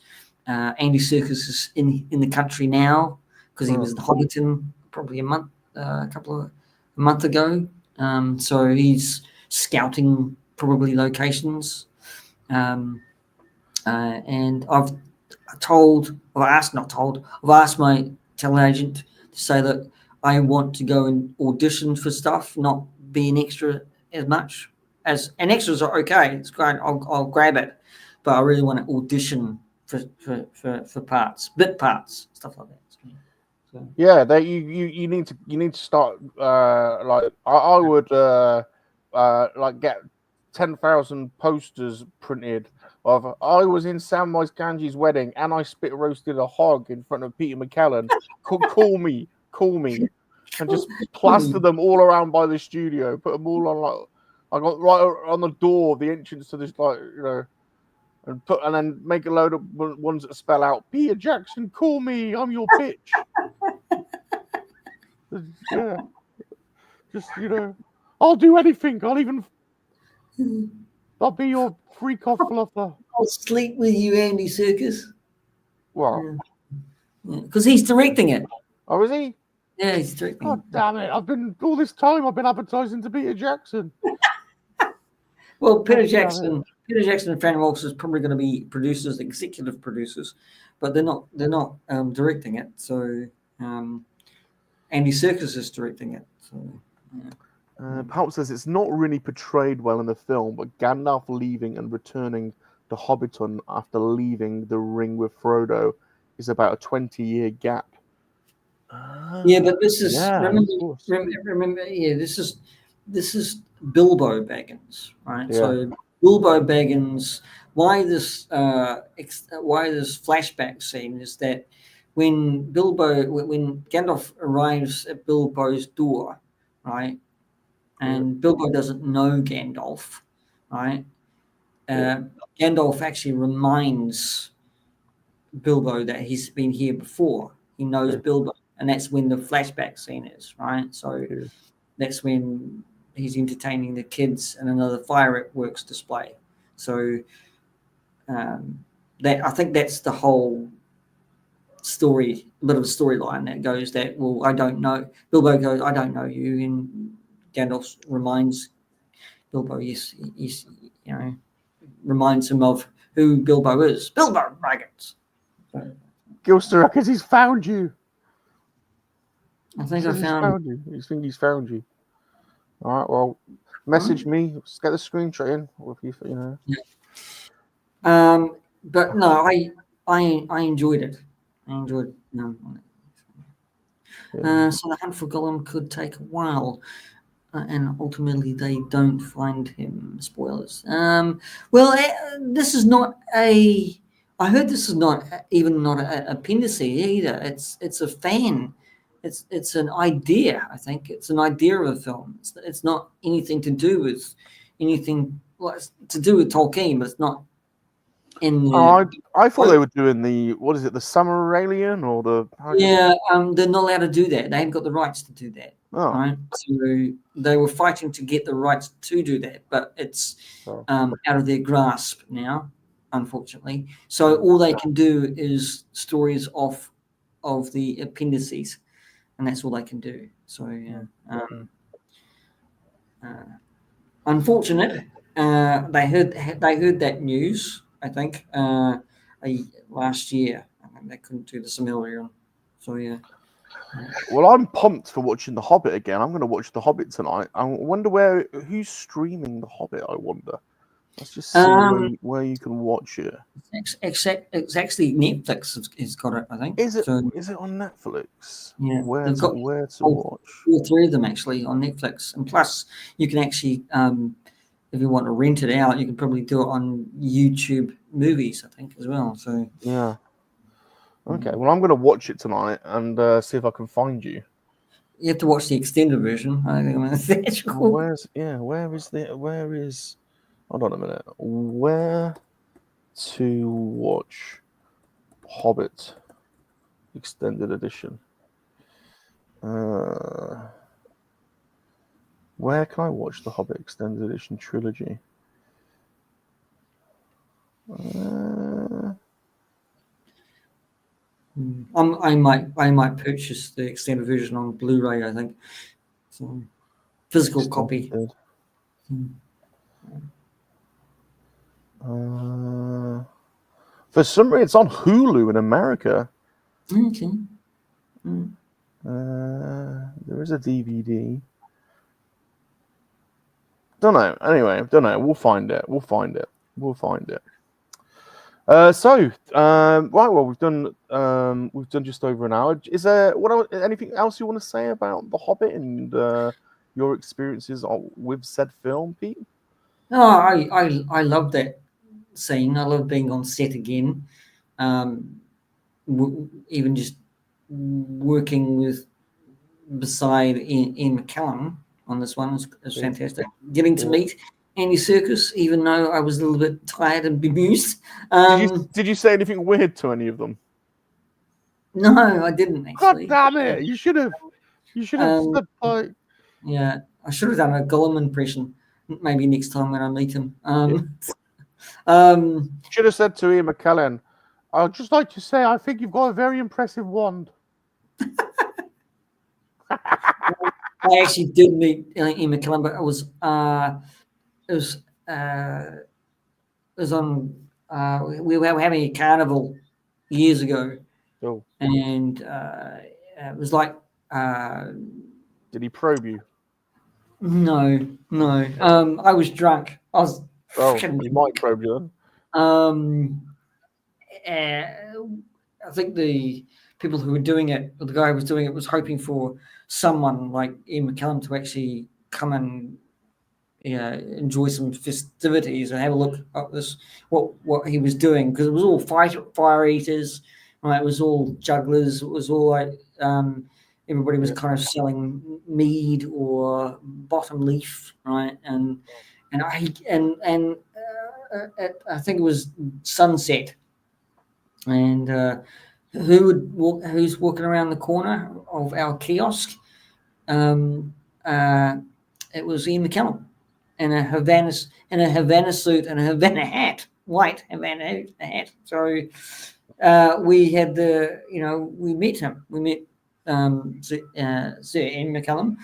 Andy Serkis is in the country now because he was in Hobbiton probably a month ago. So he's scouting probably locations. And I've asked my talent agent to say that I want to go and audition for stuff, not be an extra as much. And extras are okay. It's great. I'll grab it, but I really want to audition for parts, bit parts, stuff like that. So. Yeah, you need to start like I would like get 10,000 posters printed of I was in Samwise Gamgee's wedding and I spit roasted a hog in front of Peter McKinnon. Call me, and just plaster them all around by the studio. Put them all on like I got right on the door of the entrance to this and then make a load of ones that spell out Peter Jackson, call me, I'm your bitch. Yeah, just I'll do anything. I'll be your freak off fluffer. I'll sleep with you, Andy Serkis. Well, because he's directing it. Oh, is he? Yeah, he's directing. God damn it! I've been advertising to Peter Jackson. Well, Peter Jackson and Fran Walsh is probably going to be producers, executive producers, but they're not directing it. So Andy Serkis is directing it. So. Yeah. Palp says it's not really portrayed well in the film, but Gandalf leaving and returning to Hobbiton after leaving the ring with Frodo is about a 20-year gap. Yeah, but this is remember. Yeah, this is Bilbo Baggins, right? Yeah. So Bilbo Baggins. Why this flashback scene is that when Gandalf arrives at Bilbo's door, right, and Bilbo doesn't know Gandalf, right? Gandalf actually reminds Bilbo that he's been here before. He knows Bilbo, and that's when the flashback scene is, right? So that's when he's entertaining the kids in another fireworks display. So that I think that's the whole story, a bit of a storyline that goes that, well, I don't know. Bilbo goes, I don't know you, and Gandalf reminds Bilbo, yes, reminds him of who Bilbo is. Bilbo Baggins. So, Gilster reckons he's found you. I think I found you. You think he's found you? All right. Well, message me. Let's get the screenshot in. Or if you Yeah. But no, I enjoyed it. I enjoyed it. No. So the hunt for Gollum could take a while, and ultimately they don't find him. Spoilers. Well, this is not a. I heard this is not even an appendice either. It's a fan. It's an idea. I think it's an idea of a film. It's not anything to do with anything. Well, it's to do with Tolkien, but it's not. I thought they were doing the the Silmarillion or the they're not allowed to do that. They haven't got the rights to do that. Oh. Right, so they were fighting to get the rights to do that, but it's out of their grasp now, unfortunately. So all they can do is stories of the appendices, and that's all they can do. So unfortunate. They heard that news. I think last year. I mean, they couldn't do the Silmarillion. So yeah. Well, I'm pumped for watching The Hobbit again. I'm going to watch The Hobbit tonight. I wonder who's streaming The Hobbit. I wonder. Let's just see where you can watch it. It's actually Netflix has got it, I think. Is it on Netflix? Yeah. Where to watch? All three of them actually on Netflix, and plus you can actually, if you want to rent it out, you can probably do it on YouTube Movies, I think, as well. So yeah. Okay, well, I'm going to watch it tonight and see if I can find you. You have to watch the extended version. I think the theatrical. Where is? Hold on a minute. Where to watch Hobbit extended edition? Where can I watch the Hobbit extended edition trilogy? I might purchase the extended version on Blu-ray. I think so. Physical copy. For some reason, it's on Hulu in America. Okay. There is a DVD. Don't know. Anyway, don't know. We'll find it. Right. Well, we've done just over an hour. Is there anything else you want to say about The Hobbit and your experiences with said film, Pete? No, I love that scene. I love being on set again. Even just working beside Ian McKinnon on this one is fantastic. Getting to meet Andy Serkis, even though I was a little bit tired and bemused. Did you say anything weird to any of them? No, I didn't actually. God damn it! You should have. Said like. Yeah, I should have done a Gollum impression. Maybe next time when I meet him. Should have said to Ian McKellen, "I'd just like to say I think you've got a very impressive wand." I actually did meet Ian McKinnon, but it was on. We were having a carnival years ago, and it was like. Did he probe you? No. I was drunk. I was. He might probe you then. I think the people who were doing it, or the guy who was doing it, was hoping for someone like Ian McKellen to actually come and enjoy some festivities and have a look at this what he was doing, because it was all fire eaters, right? It was all jugglers. It was all like everybody was kind of selling mead or bottom leaf, right? And I think it was sunset, and who's walking around the corner of our kiosk? It was Ian McKinnon in a Havana suit and a Havana hat, white Havana hat. So we had we met him. We met Sir Ian McKinnon,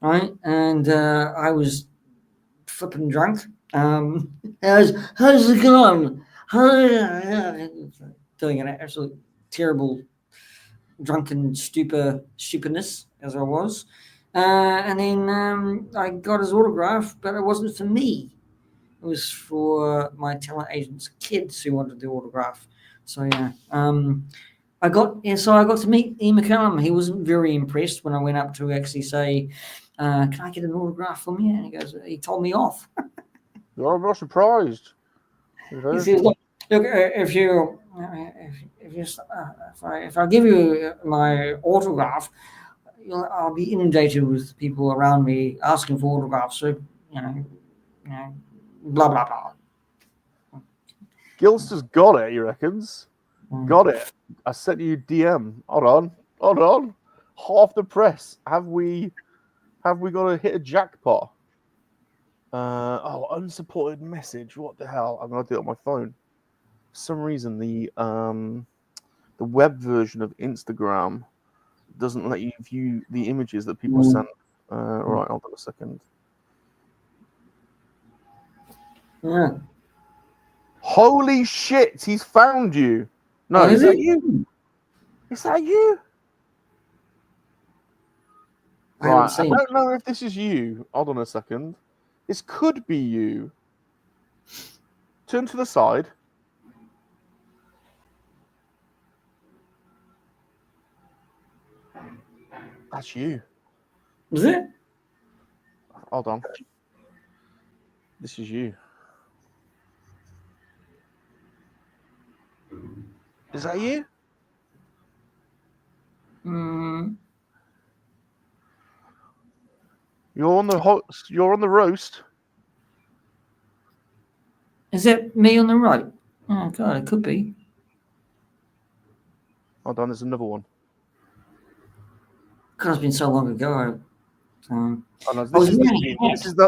right? And I was flipping drunk. How's it going? Doing an absolute terrible drunken stupidness as I was. And then I got his autograph, but it wasn't for me. It was for my talent agent's kids who wanted the autograph. So yeah, I got to meet Ian McKinnon. He wasn't very impressed when I went up to actually say, "Can I get an autograph from you?" And he told me off. I'm not surprised. He says, "Look, if I give you my autograph, I'll be inundated with people around me asking for autographs. So blah blah blah." Gilster's got it, he reckons. Got it. I sent you DM. Hold on. Half the press. Have we got to hit a jackpot? Unsupported message. What the hell? I'm gonna do it on my phone. For some reason, the web version of Instagram doesn't let you view the images that people send. Right, hold on a second. Yeah. Holy shit! He's found you. No, is that you? Is that you? Right, I don't know if this is you. Hold on a second. This could be you. Turn to the side. That's you. Is it? Hold on. This is you. Is that you? You're on the roast. Is that me on the right? Oh god, it could be. Hold on, there's another one. God, it's been so long ago.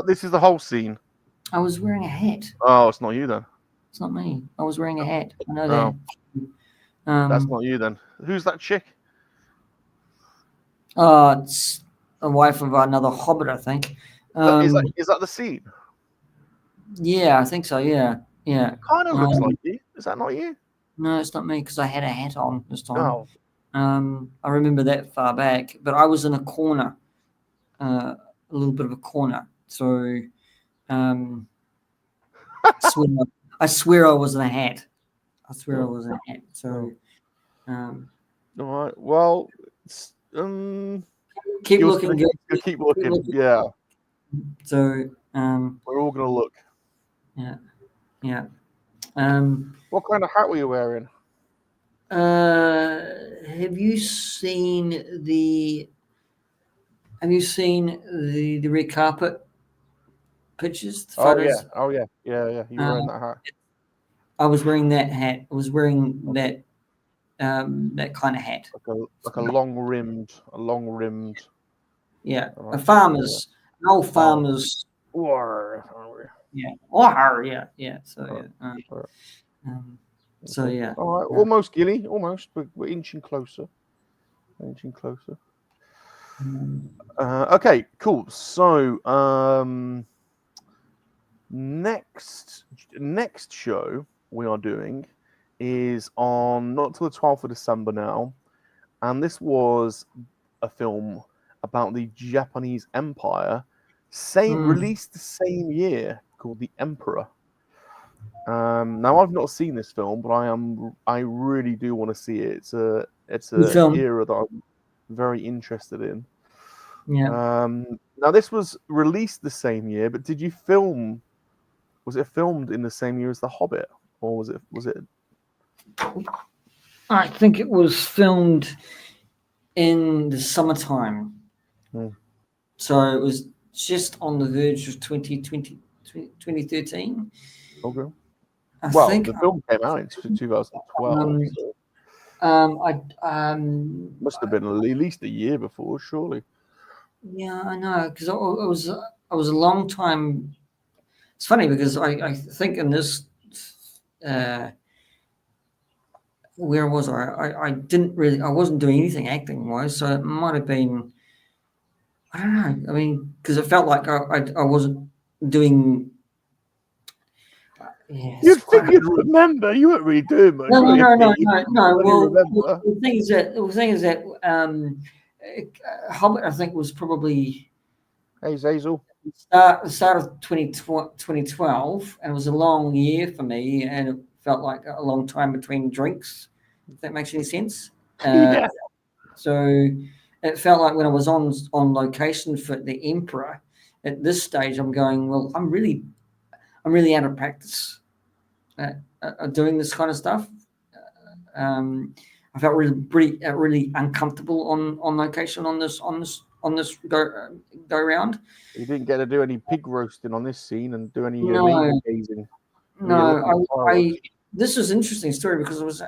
This is the whole scene. I was wearing a hat. Oh, it's not you then. It's not me. I was wearing a hat. I know that. That's not you then. Who's that chick? It's a wife of another Hobbit, I think. Is that the scene? Yeah, I think so. Yeah. It kind of looks like you. Is that not you? No, it's not me because I had a hat on this time. Oh. I remember that far back, but I was in a corner, a little bit of a corner. So, I swear I was in a hat. That's where I was at. So, all right. Well, keep looking good. Keep looking. Yeah. So, we're all gonna look. Yeah. What kind of hat were you wearing? Have you seen the red carpet pictures? The photos? Oh yeah. You were wearing that hat. I was wearing that hat. I was wearing that kind of hat. Like a long rimmed. Yeah, Right. an old farmer's. Yeah. So yeah. All right, almost, Gilly, almost, but we're inching closer. Okay, cool. So, next show we are doing is on not till the 12th of December now, and this was a film about the Japanese Empire, released the same year, called The Emperor. Now I've not seen this film, but I really do want to see it. It's a era that I'm very interested in. Yeah. Now this was released the same year, but was it filmed in the same year as The Hobbit, or was it? I think it was filmed in the summertime. So it was just on the verge of 2013. Okay. I think the film came out in 2012. Must have been at least a year before, surely. Yeah, I know, because I was a long time. It's funny because I think in this, where was I wasn't doing anything acting wise, so it might have been, I don't know. I mean, because it felt like I wasn't doing. Yeah, you'd think you'd remember. You weren't really doing much. No. Well, the thing is that Hobbit, I think, was probably Hazel. The start of 2012, and it was a long year for me, and it felt like a long time between drinks, if that makes any sense. So it felt like when I was on location for The Emperor, at this stage I'm going, well, I'm really out of practice doing this kind of stuff. I felt really uncomfortable on location on this go round. You didn't get to do any pig roasting on this scene and do any no, gazing. No, this was an interesting story because I was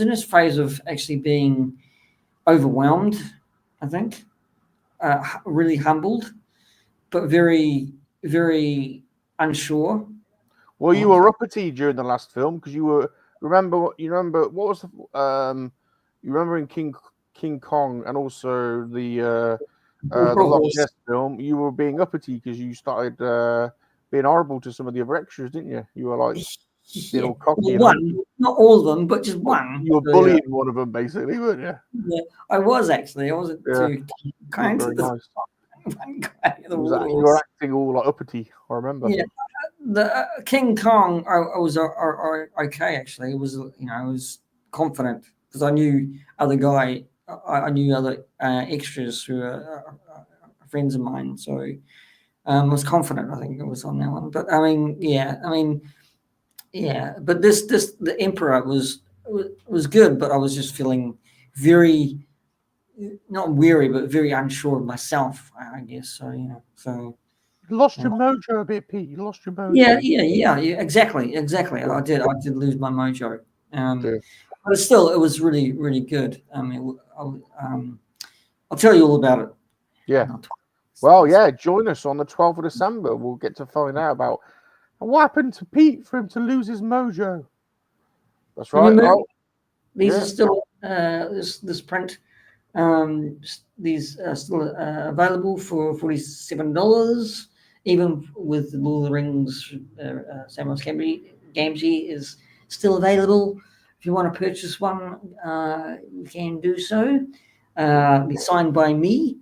in this phase of actually being overwhelmed, I think, really humbled, but very, very unsure. Well, you were uppity during the last film because you remember in King Kong and also the Loch Ness film, you were being uppity because you started being horrible to some of the other extras, didn't you? You were like being all cocky. Well, one, not all of them, but just one. You were bullying one of them, basically, weren't you? Yeah, I was actually. I wasn't too kind to this one guy. You were acting all like uppity. I remember. Yeah, the King Kong. I was okay actually. It was I was confident because I knew other guy. I knew other extras who are friends of mine, so I was confident. I think it was on that one. But I mean, But this the Emperor was good, but I was just feeling very not weary, but very unsure of myself. I guess so. So. You lost your mojo a bit, Pete. You lost your mojo. Yeah. Exactly. I did lose my mojo. But still, it was really, really good. I mean, I'll tell you all about it. Yeah. Well, yeah. Join us on the 12th of December. We'll get to find out about what happened to Pete for him to lose his mojo. That's right. These are still this print. These are still available for $47. Even with the Lord of the Rings, Samuel Gamgee is still available. If you want to purchase one, you can do so. It's signed by me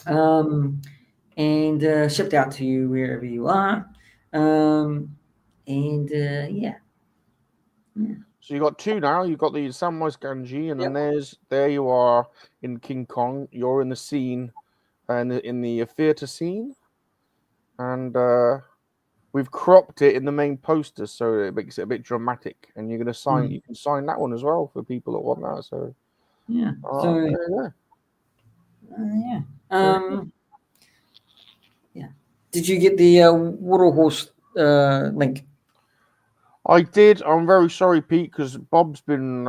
and shipped out to you wherever you are. So you got two now. You've got the Samwise Gamgee, and then there you are in King Kong. You're in the scene, and in the theater scene, and we've cropped it in the main poster, so it makes it a bit dramatic. And you're gonna sign. You can sign that one as well for people that want that. So yeah. Yeah. Did you get the Water Horse link? I did. I'm very sorry, Pete, because Bob's been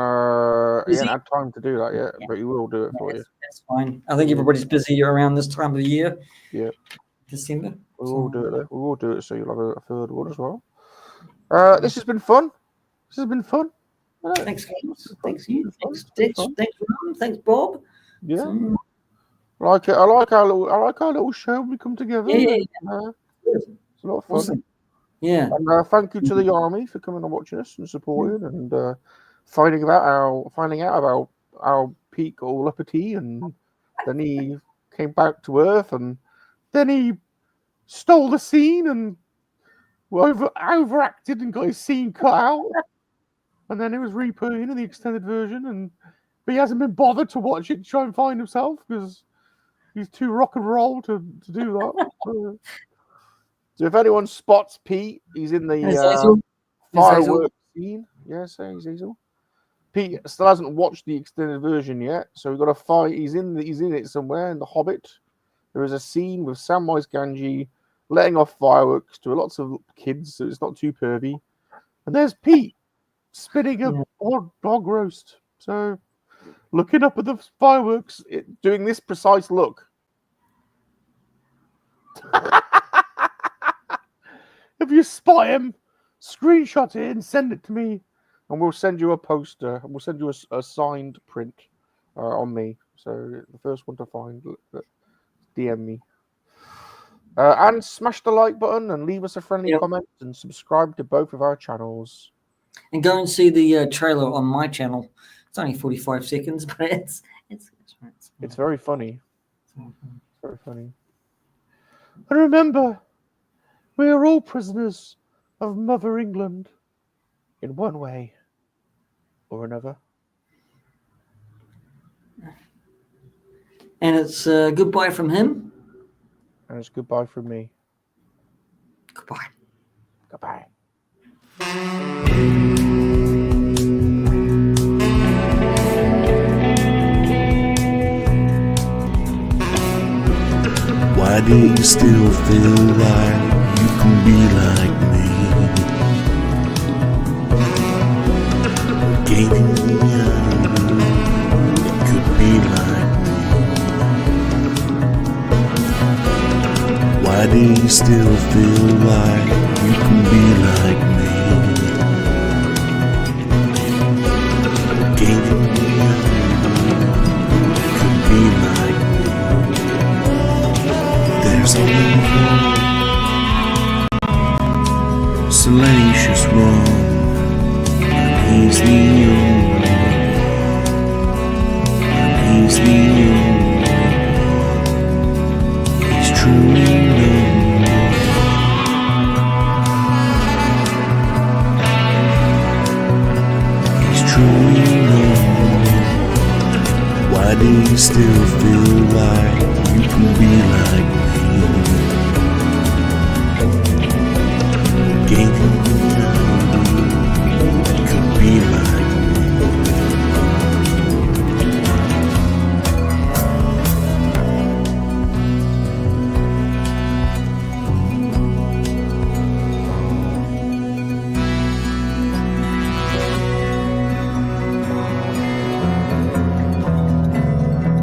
he hasn't had time to do that yet, but he will do it for you. That's fine. I think everybody's busy around this time of the year. Yeah, December. we will do it. We will do it, so you'll have a third one as well. This has been fun. This has been fun. Thanks, guys. Thanks you. Thanks, Ditch. Thanks, Ron. Thanks, Bob. Yeah. I like it. I like our little show. We come together. Yeah. It's a lot of fun. Awesome. Yeah. And thank you to the army for coming and watching us and supporting and finding out about our Pete all uppity, and then he came back to Earth, and then he stole the scene and overacted and got his scene cut out, and then it was re-put in the extended version, but he hasn't been bothered to watch it to try and find himself because he's too rock and roll to do that. So if anyone spots Pete, he's in the fireworks scene. Yes, he's Hazel. Pete still hasn't watched the extended version yet, so we've got to fight. He's in it somewhere in the Hobbit. There is a scene with Samwise Gamgee letting off fireworks to lots of kids, so it's not too pervy. And there's Pete spinning a dog roast. So looking up at the fireworks, doing this precise look. If you spot him, screenshot it and send it to me, and we'll send you a poster. We'll send you a signed print on me. So the first one to find, DM me. And smash the like button and leave us a friendly comment and subscribe to both of our channels. And go and see the trailer on my channel. It's only 45 seconds, but it's very funny. It's very funny. And remember, we are all prisoners of Mother England in one way or another. And it's goodbye from him. And it's goodbye from me. Goodbye. Goodbye. Why do you still feel like you can be like me? Gaining the idea it could be like me. Why do you still feel like you can be like me? Gaining the idea it could be like me. There's only one Salacious Rum, and he's the only one, and he's the only one. He's truly number one. He's truly number one. Why do you still feel like you can be like me? Gave